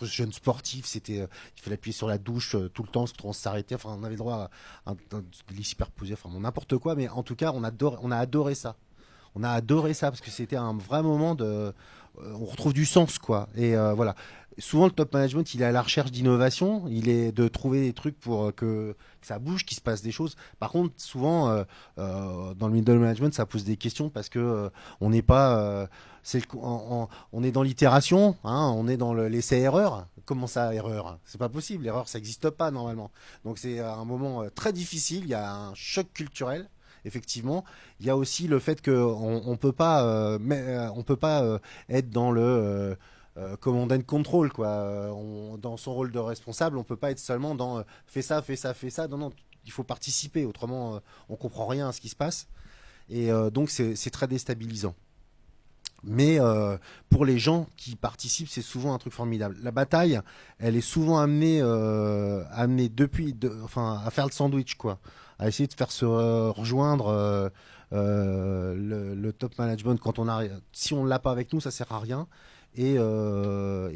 jeunes sportifs. Il fallait appuyer sur la douche tout le temps, on s'arrêtait. Enfin, on avait le droit à un lit superposé, enfin n'importe quoi. Mais en tout cas, on a adoré ça. On a adoré ça parce que c'était un vrai moment on retrouve du sens, quoi. Et voilà. Souvent, le top management, il est à la recherche d'innovation. Il est de trouver des trucs pour que ça bouge, qu'il se passe des choses. Par contre, souvent, dans le middle management, ça pose des questions parce que on n'est pas, on est dans l'itération, hein, on est dans l'essai-erreur. Comment ça, erreur? C'est pas possible. L'erreur, ça n'existe pas normalement. Donc, c'est un moment très difficile. Il y a un choc culturel. Effectivement, il y a aussi le fait qu'on peut pas être dans le command and control, quoi. Dans son rôle de responsable, on peut pas être seulement dans fais ça. Non, il faut participer. Autrement, on comprend rien à ce qui se passe. Et donc c'est très déstabilisant. Mais pour les gens qui participent, c'est souvent un truc formidable. La bataille, elle est souvent amenée à faire le sandwich, quoi, à essayer de faire se rejoindre le top management quand si on l'a pas avec nous, ça sert à rien. Et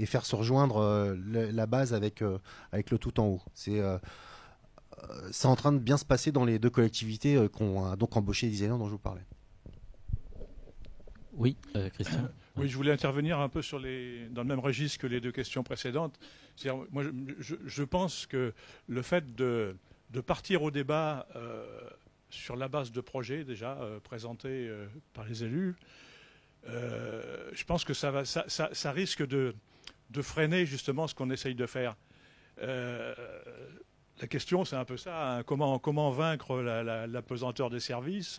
faire se rejoindre la base avec le tout en haut. C'est en train de bien se passer dans les deux collectivités qui ont donc embauché les designers dont je vous parlais. Oui, Christian. Oui, je voulais intervenir un peu dans le même registre que les deux questions précédentes. C'est-à-dire, moi, je pense que le fait de partir au débat sur la base de projets déjà présentés par les élus, je pense que ça risque de freiner justement ce qu'on essaye de faire. La question, c'est un peu ça, hein, comment vaincre la pesanteur des services,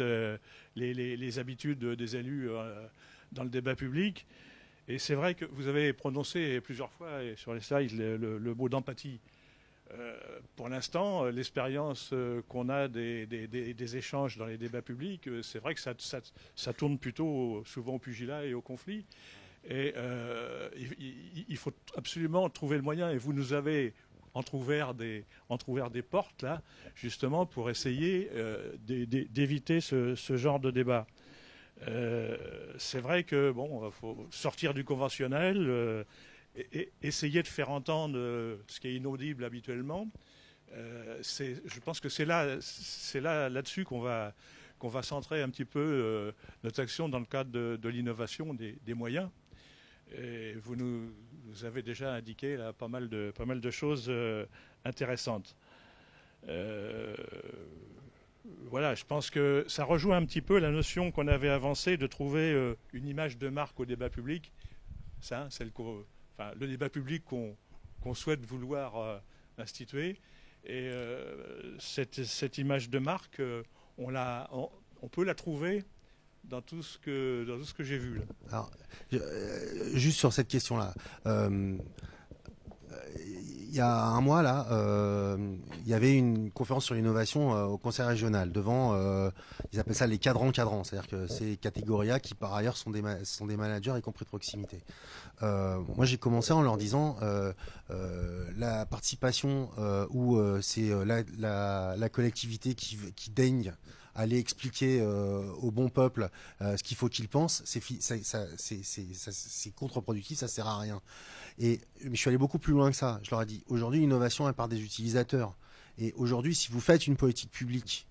les habitudes des élus dans le débat public. Et c'est vrai que vous avez prononcé plusieurs fois sur les slides le mot d'empathie. Pour l'instant, l'expérience qu'on a des échanges dans les débats publics, c'est vrai que ça tourne plutôt souvent au pugilat et au conflit. Et il faut absolument trouver le moyen, et vous nous avez entrouvert des portes, là, justement, pour essayer d'éviter ce genre de débat. C'est vrai que, bon, faut sortir du conventionnel, et essayer de faire entendre ce qui est inaudible habituellement. Je pense que c'est là-dessus qu'on va centrer un petit peu notre action dans le cadre de l'innovation des moyens. Et vous nous avez déjà indiqué là, pas mal de choses intéressantes. Voilà, je pense que ça rejoint un petit peu la notion qu'on avait avancée de trouver une image de marque au débat public. Ça, le débat public qu'on souhaite vouloir instituer. Et cette image de marque, on peut la trouver dans tout ce que j'ai vu là. Alors, juste sur cette question-là, il y a un mois là, il y avait une conférence sur l'innovation au Conseil régional devant, ils appellent ça les cadrans, c'est-à-dire que c'est Catégoria qui par ailleurs sont des managers y compris de proximité. Moi j'ai commencé en leur disant la participation où c'est la collectivité qui daigne aller expliquer au bon peuple ce qu'il faut qu'il pense, c'est contre-productif, ça sert à rien. Mais je suis allé beaucoup plus loin que ça. Je leur ai dit, aujourd'hui, l'innovation, elle part des utilisateurs. Et aujourd'hui, si vous faites une politique publique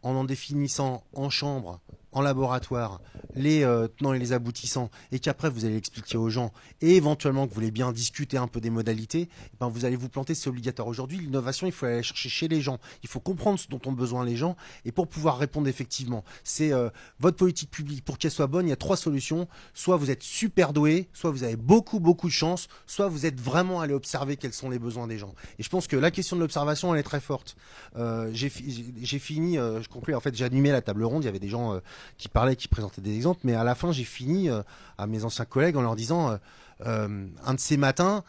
en définissant en chambre, en laboratoire, les tenants et les aboutissants, et qu'après vous allez expliquer aux gens, et éventuellement que vous voulez bien discuter un peu des modalités, ben vous allez vous planter, c'est obligatoire. Aujourd'hui, l'innovation, il faut aller chercher chez les gens. Il faut comprendre ce dont ont besoin les gens, et pour pouvoir répondre effectivement. C'est votre politique publique, pour qu'elle soit bonne, il y a 3 solutions. Soit vous êtes super doué, soit vous avez beaucoup de chance, soit vous êtes vraiment allé observer quels sont les besoins des gens. Et je pense que la question de l'observation, elle est très forte. J'ai fini, je conclue, en fait, j'ai animé la table ronde, il y avait des gens qui parlaient, qui présentaient des exemples, mais à la fin j'ai fini à mes anciens collègues en leur disant un de ces matins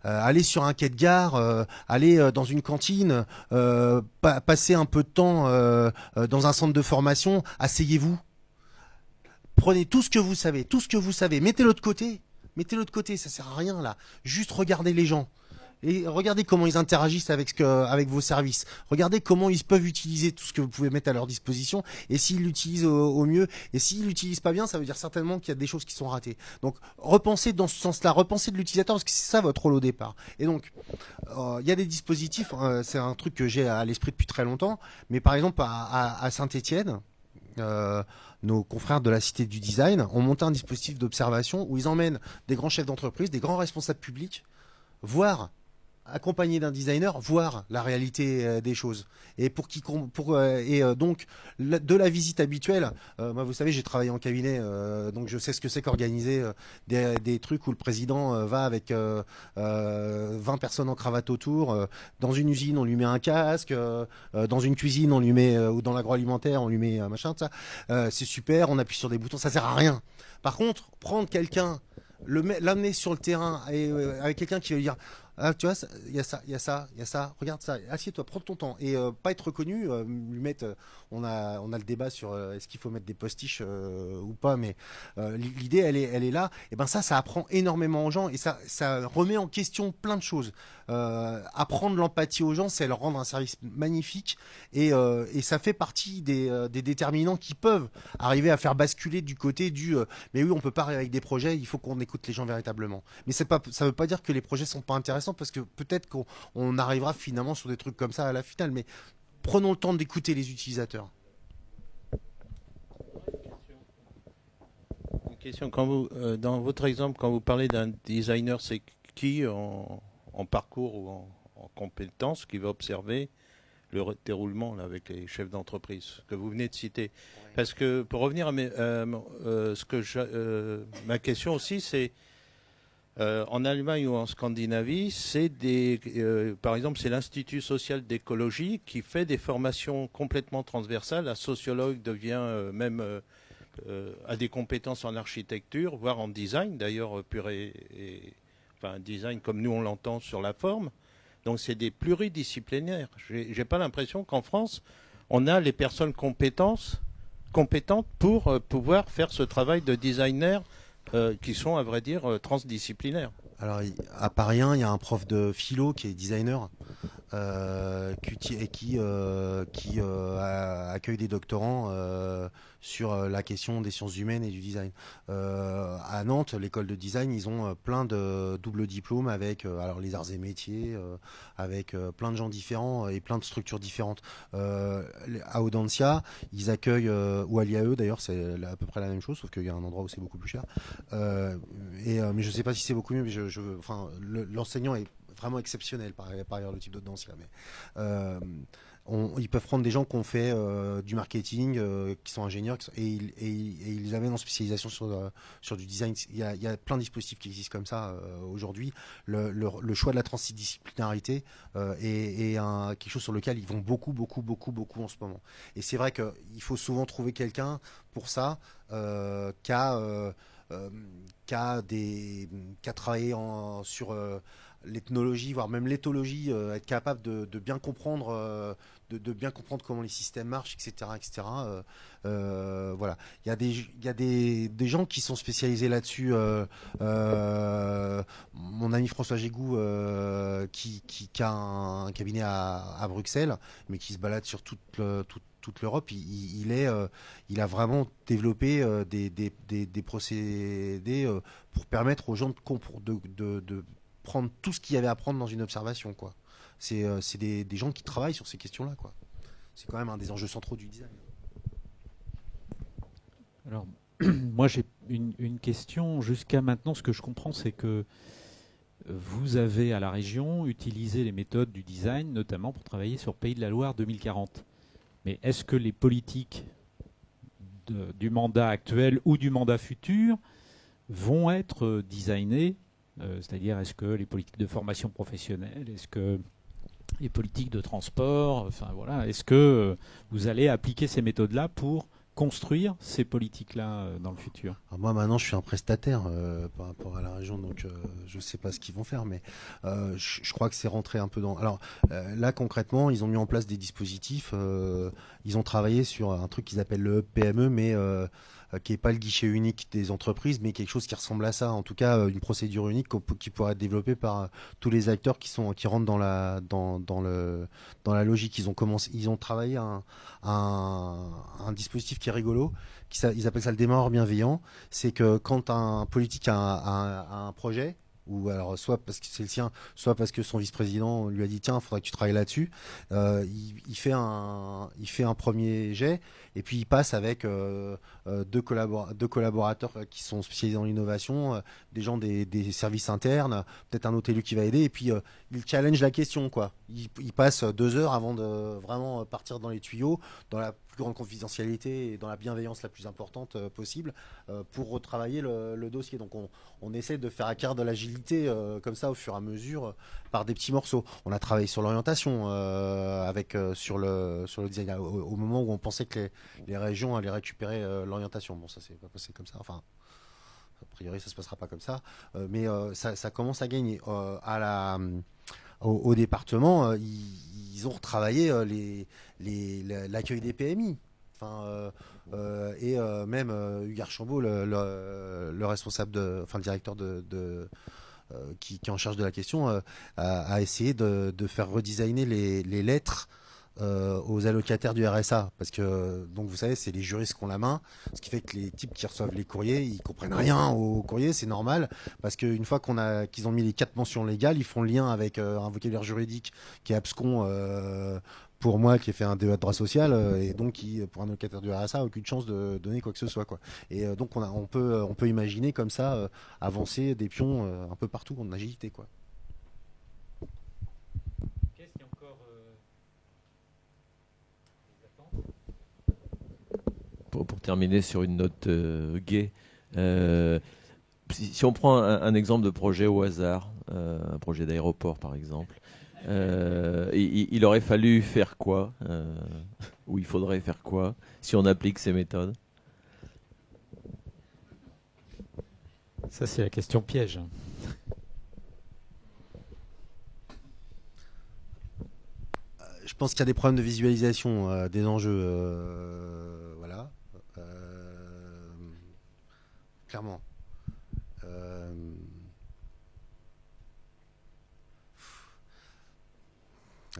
aller sur un quai de gare, aller dans une cantine, passer un peu de temps dans un centre de formation, asseyez-vous, prenez tout ce que vous savez, mettez-le de côté, ça sert à rien là, juste regardez les gens. Et regardez comment ils interagissent avec vos services. Regardez comment ils peuvent utiliser tout ce que vous pouvez mettre à leur disposition. Et s'ils l'utilisent au mieux, et s'ils l'utilisent pas bien, ça veut dire certainement qu'il y a des choses qui sont ratées. Donc, repensez dans ce sens-là, repensez de l'utilisateur, parce que c'est ça votre rôle au départ. Et donc, il y a des dispositifs, c'est un truc que j'ai à l'esprit depuis très longtemps, mais par exemple, à Saint-Étienne, nos confrères de la Cité du Design ont monté un dispositif d'observation où ils emmènent des grands chefs d'entreprise, des grands responsables publics, accompagné d'un designer, voir la réalité des choses. Et donc de la visite habituelle, moi vous savez j'ai travaillé en cabinet, donc je sais ce que c'est qu'organiser des trucs où le président va avec 20 personnes en cravate autour, dans une usine on lui met un casque, dans une cuisine on lui met, ou dans l'agroalimentaire on lui met un machin, ça, c'est super, on appuie sur des boutons, ça sert à rien. Par contre, prendre quelqu'un, l'amener sur le terrain et avec quelqu'un qui va lui dire Ah, tu vois, il y a ça, il y a ça, il y a ça. Regarde ça. Assieds-toi, prends ton temps et pas être reconnu. Lui mettre, on a le débat sur est-ce qu'il faut mettre des postiches ou pas, mais l'idée, elle est là. Et ben ça apprend énormément aux gens et ça remet en question plein de choses. Apprendre l'empathie aux gens, c'est leur rendre un service magnifique et ça fait partie des déterminants qui peuvent arriver à faire basculer du côté du mais oui, on peut pas arriver avec des projets, il faut qu'on écoute les gens véritablement. Mais ça veut pas dire que les projets sont pas intéressants parce que peut-être qu'on arrivera finalement sur des trucs comme ça à la finale, mais prenons le temps d'écouter les utilisateurs. Une question, dans votre exemple, quand vous parlez d'un designer, c'est qui en parcours ou en compétences qui va observer le déroulement là, avec les chefs d'entreprise que vous venez de citer? Parce que pour revenir à ma question aussi, c'est en Allemagne ou en Scandinavie, c'est par exemple, c'est l'Institut social d'écologie qui fait des formations complètement transversales. Un sociologue devient a des compétences en architecture, voire en design, d'ailleurs enfin, design comme nous on l'entend sur la forme. Donc c'est des pluridisciplinaires. J'ai pas l'impression qu'en France, on a les personnes compétentes pour pouvoir faire ce travail de designer qui sont, à vrai dire, transdisciplinaires. Alors, à Paris 1, il y a un prof de philo qui est designer qui accueille des doctorants sur la question des sciences humaines et du design. À Nantes, l'école de design, ils ont plein de doubles diplômes avec alors les arts et métiers, avec plein de gens différents et plein de structures différentes. À Audencia, ils accueillent, ou à l'IAE d'ailleurs, c'est à peu près la même chose, sauf qu'il y a un endroit où c'est beaucoup plus cher. Mais je sais pas si c'est beaucoup mieux, mais enfin, l'enseignant est vraiment exceptionnel par ailleurs le type d'Audencia, mais ils peuvent prendre des gens qui ont fait du marketing, qui sont ingénieurs, et ils les amènent en spécialisation sur du design. Il y a plein de dispositifs qui existent comme ça aujourd'hui. Le choix de la transdisciplinarité est quelque chose sur lequel ils vont beaucoup en ce moment. Et c'est vrai qu'il faut souvent trouver quelqu'un pour ça qui a travaillé sur l'ethnologie, voire même l'éthologie, être capable de bien comprendre, de bien comprendre comment les systèmes marchent, etc., etc. Voilà, il y a des gens qui sont spécialisés là-dessus. Mon ami François Gégou, qui a un cabinet à Bruxelles, mais qui se balade sur toute l'Europe, il a vraiment développé des procédés pour permettre aux gens de prendre tout ce qu'il y avait à prendre dans une observation, quoi. C'est des gens qui travaillent sur ces questions-là, quoi. C'est quand même un des enjeux centraux du design. Alors, moi j'ai une question. Jusqu'à maintenant, ce que je comprends, c'est que vous avez à la région utilisé les méthodes du design, notamment pour travailler sur Pays de la Loire 2040. Mais est-ce que les politiques du mandat actuel ou du mandat futur vont être designées, c'est-à-dire est-ce que les politiques de formation professionnelle, est-ce que les politiques de transport, enfin voilà, est-ce que vous allez appliquer ces méthodes-là pour construire ces politiques-là dans le futur? Alors moi maintenant je suis un prestataire par rapport à la région, donc je sais pas ce qu'ils vont faire, mais je crois que c'est rentré un peu dans. Alors là concrètement ils ont mis en place des dispositifs, ils ont travaillé sur un truc qu'ils appellent le PME, mais qui est pas le guichet unique des entreprises, mais quelque chose qui ressemble à ça, en tout cas une procédure unique qui pourrait être développée par tous les acteurs qui rentrent dans la logique. Ils ont travaillé un dispositif qui est rigolo, ils appellent ça le démarreur bienveillant. C'est que quand un politique a un projet, ou alors soit parce que c'est le sien, soit parce que son vice-président lui a dit tiens, il faudrait que tu travailles là-dessus, il fait un premier jet et puis il passe avec deux collaborateurs qui sont spécialisés dans l'innovation, des gens des services internes, peut-être un autre élu qui va aider, et puis il challenge la question, quoi. Il passe 2 heures avant de vraiment partir dans les tuyaux, dans la plus grande confidentialité et dans la bienveillance la plus importante possible, pour retravailler le dossier. Donc on essaie de faire acquérir de l'agilité comme ça au fur et à mesure par des petits morceaux. On a travaillé sur l'orientation sur le design au moment où on pensait que les régions allaient récupérer l'orientation. Bon, ça s'est pas passé comme ça. Enfin, A priori, ça se passera pas comme ça, mais ça commence à gagner. Au département, ils ont retravaillé l'accueil des PMI. Enfin, et même Hugues Archambault, le responsable, le directeur qui est en charge de la question, a essayé de faire redesigner les lettres aux allocataires du RSA, parce que donc vous savez, c'est les juristes qui ont la main, ce qui fait que les types qui reçoivent les courriers, ils comprennent rien au courrier, c'est normal, parce qu'une fois qu'ils ont mis les 4 mentions légales, ils font le lien avec un vocabulaire juridique qui est abscon pour moi, qui ai fait un DEA de droit social, et donc qui, pour un allocataire du RSA, a aucune chance de donner quoi que ce soit, quoi. Et donc on peut imaginer comme ça avancer des pions un peu partout en agilité, quoi. Pour terminer sur une note gaie, si on prend un exemple de projet au hasard, un projet d'aéroport par exemple, il aurait fallu faire quoi, ou il faudrait faire quoi si on applique ces méthodes? Ça, c'est la question piège. Je pense qu'il y a des problèmes de visualisation des enjeux, voilà. Clairement.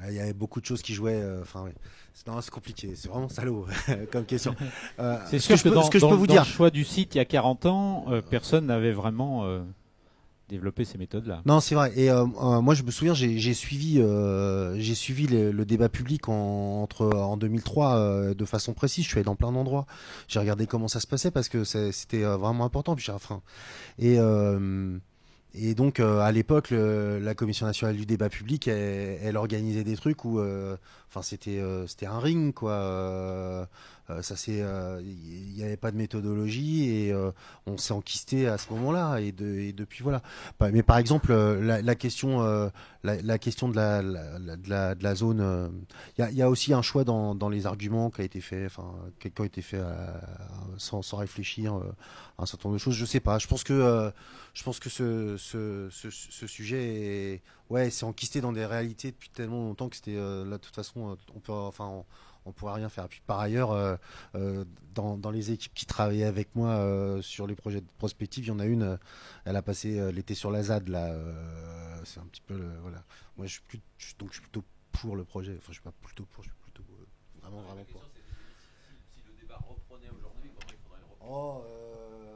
Il y avait beaucoup de choses qui jouaient. Ouais. C'est compliqué. C'est vraiment salaud comme question. C'est sûr que dans le choix du site il y a 40 ans, personne n'avait vraiment développé ces méthodes-là. Non, c'est vrai. Et moi, je me souviens, j'ai suivi le débat public en 2003 de façon précise. Je suis allé dans plein d'endroits. J'ai regardé comment ça se passait parce que c'était vraiment important. Puis et donc à l'époque, la Commission nationale du débat public, elle organisait des trucs où, c'était un ring, quoi. Il n'y avait pas de méthodologie et on s'est enquisté à ce moment-là et depuis voilà. Mais par exemple, la question de la zone, il y a aussi un choix dans les arguments qui a été fait, qui ont été faits sans réfléchir à un certain nombre de choses. Je sais pas. Je pense que ce sujet s'est enquisté dans des réalités depuis tellement longtemps que c'était là de toute façon on pourrait rien faire. Puis par ailleurs, dans les équipes qui travaillaient avec moi sur les projets de prospective, il y en a une, elle a passé l'été sur la ZAD là. C'est un petit peu voilà. Moi je suis plutôt pour le projet. Enfin je suis pas plutôt pour, je suis plutôt vraiment pour. Si le débat reprenait aujourd'hui, comment il faudrait le reprendre?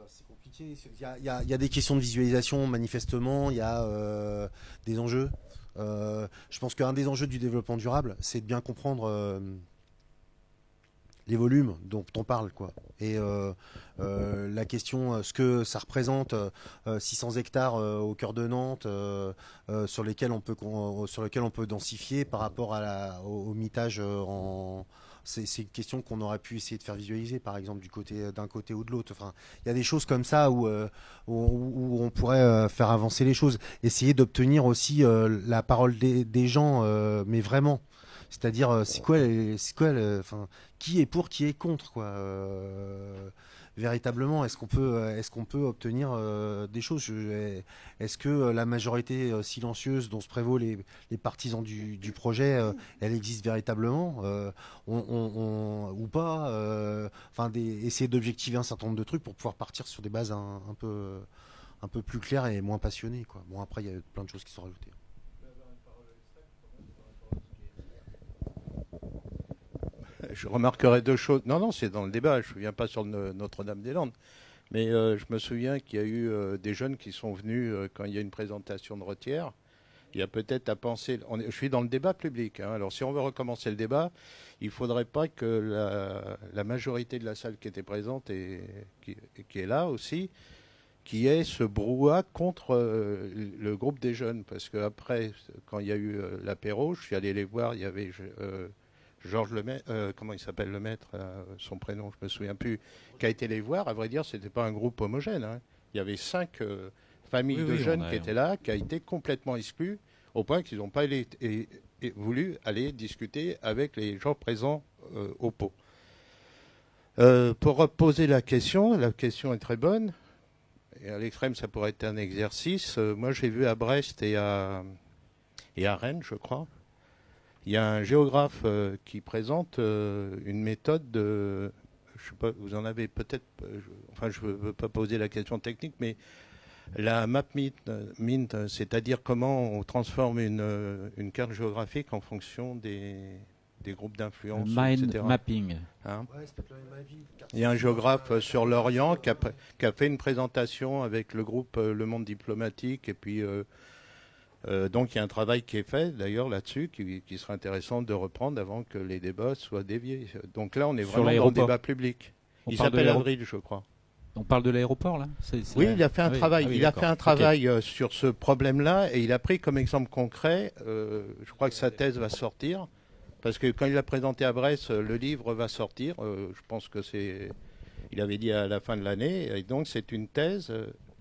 C'est compliqué. Il y a des questions de visualisation, manifestement. Il y a des enjeux. Je pense qu'un des enjeux du développement durable, c'est de bien comprendre les volumes dont on parle, quoi. Et la question, ce que ça représente, 600 hectares au cœur de Nantes, sur lesquels on peut densifier par rapport au mitage c'est une question qu'on aurait pu essayer de faire visualiser, par exemple, d'un côté ou de l'autre. Enfin, il y a des choses comme ça où on pourrait faire avancer les choses. Essayer d'obtenir aussi la parole des gens, mais vraiment. C'est-à-dire, qui est pour, qui est contre, quoi. Véritablement, est-ce qu'on peut obtenir des choses? Est-ce que la majorité silencieuse dont se prévaut les partisans du projet, elle existe véritablement ou pas? Essayer d'objectiver un certain nombre de trucs pour pouvoir partir sur des bases un peu plus claires et moins passionnées, quoi. Bon, après, il y a plein de choses qui sont rajoutées. Je remarquerai deux choses. Non, c'est dans le débat. Je ne me souviens pas sur Notre-Dame-des-Landes. Mais je me souviens qu'il y a eu des jeunes qui sont venus quand il y a une présentation de Retière. Il y a peut-être à penser... je suis dans le débat public. Alors si on veut recommencer le débat, il ne faudrait pas que la majorité de la salle qui était présente et qui est là aussi, qui ait ce brouhaha contre le groupe des jeunes. Parce qu'après, quand il y a eu l'apéro, je suis allé les voir, il y avait... Georges Lemaître, comment il s'appelle le maître, son prénom, je me souviens plus, qui a été les voir. À vrai dire, c'était pas un groupe homogène. Il y avait 5 familles de jeunes qui étaient là, qui a été complètement exclus, au point qu'ils n'ont pas voulu aller discuter avec les gens présents au pot. Pour poser la question est très bonne. et à l'extrême, ça pourrait être un exercice. Moi, j'ai vu à Brest et à Rennes, je crois, il y a un géographe qui présente une méthode de... Je sais pas, vous en avez peut-être... enfin, je ne veux pas poser la question technique, mais la MapMint, c'est-à-dire comment on transforme une carte géographique en fonction des groupes d'influence, Mind etc. mapping. Hein, il y a un géographe sur l'Orient qui a fait une présentation avec le groupe Le Monde Diplomatique, et puis donc il y a un travail qui est fait d'ailleurs là-dessus, qui serait intéressant de reprendre avant que les débats soient déviés. Donc là, on est vraiment dans le débat public. Il s'appelle Avril, je crois. On parle de l'aéroport là. Oui, il a fait un travail. Oui, il a fait un travail okay. Sur ce problème-là, et il a pris comme exemple concret. Je crois que sa thèse va sortir, parce que quand il l'a présenté à Brest, le livre va sortir. Je pense que il avait dit à la fin de l'année, et donc c'est une thèse.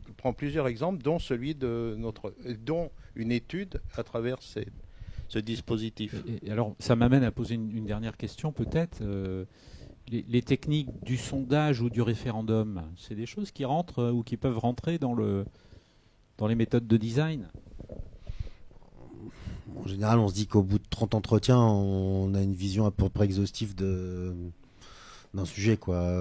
Il prend plusieurs exemples, dont celui dont une étude à travers ce dispositif. Et alors, ça m'amène à poser une dernière question peut-être. Les techniques du sondage ou du référendum, c'est des choses qui rentrent ou qui peuvent rentrer dans les méthodes de design? En général, on se dit qu'au bout de 30 entretiens, on a une vision à peu près exhaustive d'un sujet, quoi.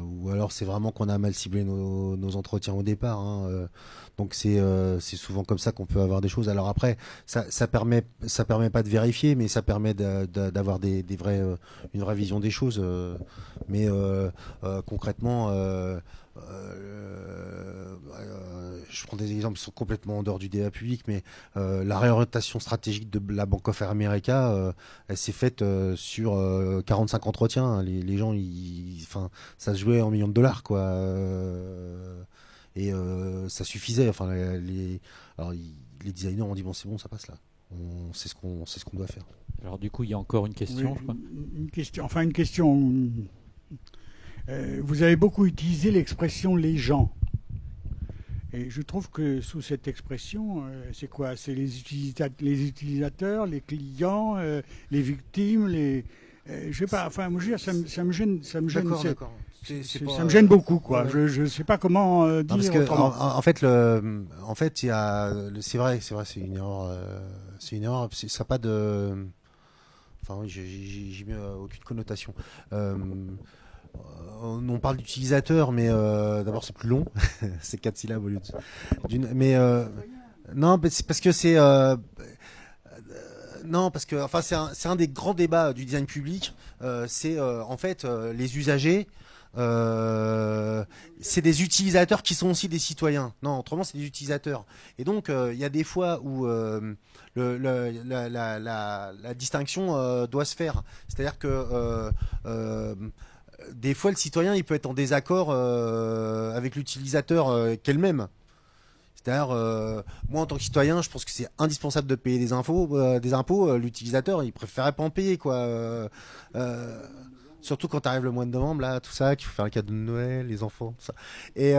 Ou alors c'est vraiment qu'on a mal ciblé nos entretiens au départ. Hein. Donc c'est souvent comme ça qu'on peut avoir des choses. Alors après, ça permet pas de vérifier, mais ça permet d'avoir une vraie vision des choses. Mais concrètement, je prends des exemples qui sont complètement en dehors du débat public, mais la réorientation stratégique de la Bank of America, elle s'est faite sur 45 entretiens. Hein. Les gens, ça se jouait en millions de dollars, quoi. Et ça suffisait. Enfin, les designers ont dit bon, c'est bon, ça passe là. On sait ce qu'on doit faire. Alors du coup, il y a encore une question. Oui, une question. Vous avez beaucoup utilisé l'expression les gens. Et je trouve que sous cette expression, c'est quoi? C'est les utilisateurs, les clients, les victimes, je sais pas. Enfin, moi, je veux dire, ça me gêne. Ça me gêne. D'accord. Ça me gêne beaucoup, quoi. Ouais. Je sais pas comment dire. Parce que, autrement. en fait, il y a, c'est vrai, c'est une erreur. Ça n'a pas de. Enfin, oui, j'y mets aucune connotation. On parle d'utilisateur, mais d'abord c'est plus long, c'est 4 syllabes au lieu d'une. Mais non, c'est parce que c'est non, parce que enfin c'est un des grands débats du design public. C'est en fait les usagers. C'est des utilisateurs qui sont aussi des citoyens. Non, autrement c'est des utilisateurs. Et donc il y a des fois où la distinction doit se faire. C'est-à-dire que des fois, le citoyen, il peut être en désaccord avec l'utilisateur qu'elle-même. C'est-à-dire, moi, en tant que citoyen, je pense que c'est indispensable de payer des impôts. L'utilisateur, il préférerait pas en payer, quoi. Surtout quand arrive le mois de novembre, là, tout ça, qu'il faut faire un cadeau de Noël, les enfants, tout ça. Et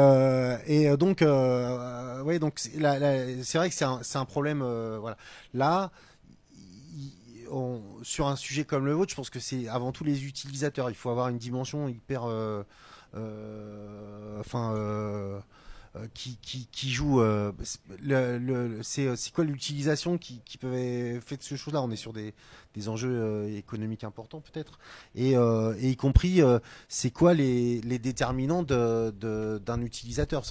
donc, ouais, donc c'est vrai que c'est un problème. Voilà. Là. Sur un sujet comme le vôtre, je pense que c'est avant tout les utilisateurs. Il faut avoir une dimension hyper, qui joue. C'est quoi l'utilisation qui peut faire de ces choses-là? On est sur des enjeux économiques importants peut-être, et y compris c'est quoi les déterminants d'un utilisateur.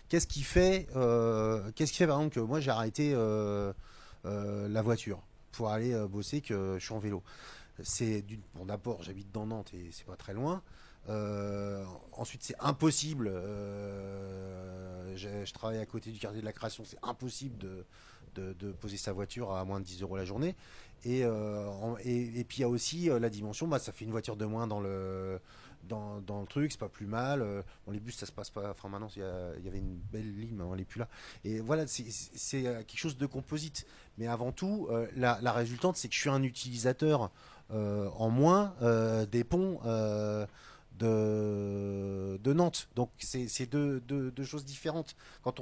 Qu'est-ce qui fait par exemple que moi j'ai arrêté la voiture pour aller bosser, que je suis en vélo. Bon, d'abord, j'habite dans Nantes et c'est pas très loin. Ensuite, c'est impossible. Je travaille à côté du quartier de la Création. C'est impossible de poser sa voiture à moins de 10 € la journée. Et puis il y a aussi la dimension. Ça fait une voiture de moins dans le truc, c'est pas plus mal. Bon, les bus, ça se passe pas. Enfin, maintenant, il y avait une belle ligne, maintenant, elle est plus là. Et voilà, c'est quelque chose de composite. Mais avant tout, la résultante, c'est que je suis un utilisateur en moins des ponts de Nantes. Donc, c'est deux choses différentes. Quand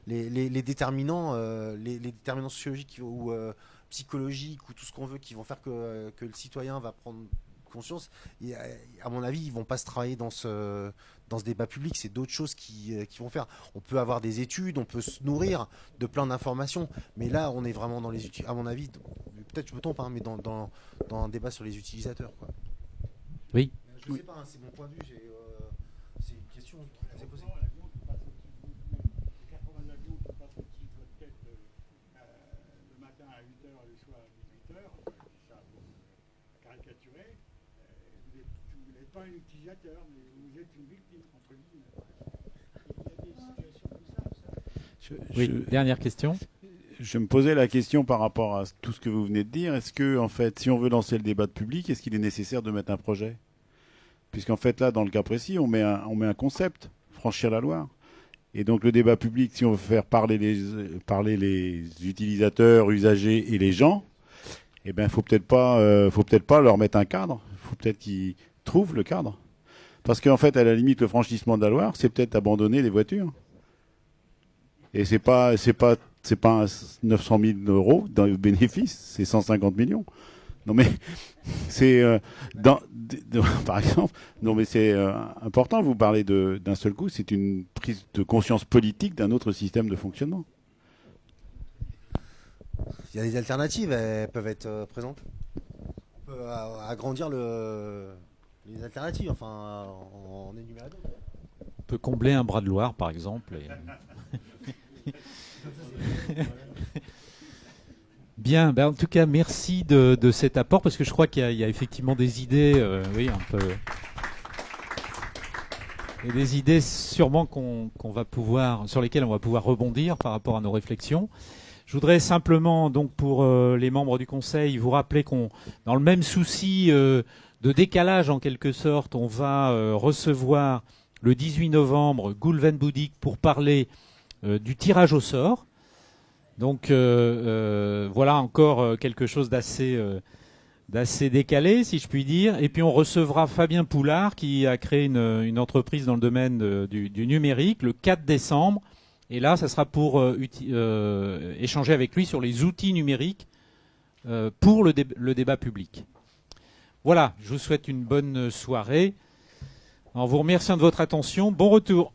les déterminants, les déterminants sociologiques ou psychologiques ou tout ce qu'on veut qui vont faire que le citoyen va prendre conscience. Et, à mon avis, ils vont pas se travailler dans ce débat public. C'est d'autres choses qui vont faire. On peut avoir des études, on peut se nourrir de plein d'informations, mais là, on est vraiment dans les à mon avis, peut-être je me trompe, hein, mais dans un débat sur les utilisateurs, quoi. Oui. Je sais pas, hein, c'est mon point de vue. C'est une question qui s'est posée. Le matin à 8h et le soir à 18h, ça pour caricaturer, vous n'êtes pas un utilisateur, mais vous êtes une victime, entre guillemets. Il y a des situations comme ça. Oui, dernière question. Je me posais la question par rapport à tout ce que vous venez de dire. Est-ce que, en fait, si on veut lancer le débat public, est-ce qu'il est nécessaire de mettre un projet? Puisqu'en fait, là, dans le cas précis, on met un concept, franchir la Loire. Et donc, le débat public, si on veut faire parler les utilisateurs, usagers et les gens, eh ben, faut peut-être pas leur mettre un cadre. Il faut peut-être qu'ils trouvent le cadre. Parce qu'en fait, à la limite, le franchissement de la Loire, c'est peut-être abandonner les voitures. Et c'est pas 900 000 euros dans le bénéfice, c'est 150 millions. Non mais c'est par exemple, non mais c'est important. Vous parlez d'un seul coup, c'est une prise de conscience politique d'un autre système de fonctionnement. Il y a des alternatives, elles peuvent être présentes. On peut agrandir les alternatives, enfin en énumérer d'autres. On peut combler un bras de Loire, par exemple. Bien, ben en tout cas, merci de cet apport, parce que je crois qu'il y a effectivement des idées, oui, un peu, et des idées sûrement sur lesquelles on va pouvoir rebondir par rapport à nos réflexions. Je voudrais simplement, donc, pour les membres du Conseil, vous rappeler dans le même souci de décalage en quelque sorte, on va recevoir le 18 novembre Goulven Boudik pour parler du tirage au sort. Donc voilà encore quelque chose d'assez décalé, si je puis dire. Et puis on recevra Fabien Poulard, qui a créé une entreprise dans le domaine du numérique, le 4 décembre. Et là, ça sera pour échanger avec lui sur les outils numériques pour le débat public. Voilà, je vous souhaite une bonne soirée. En vous remerciant de votre attention, bon retour.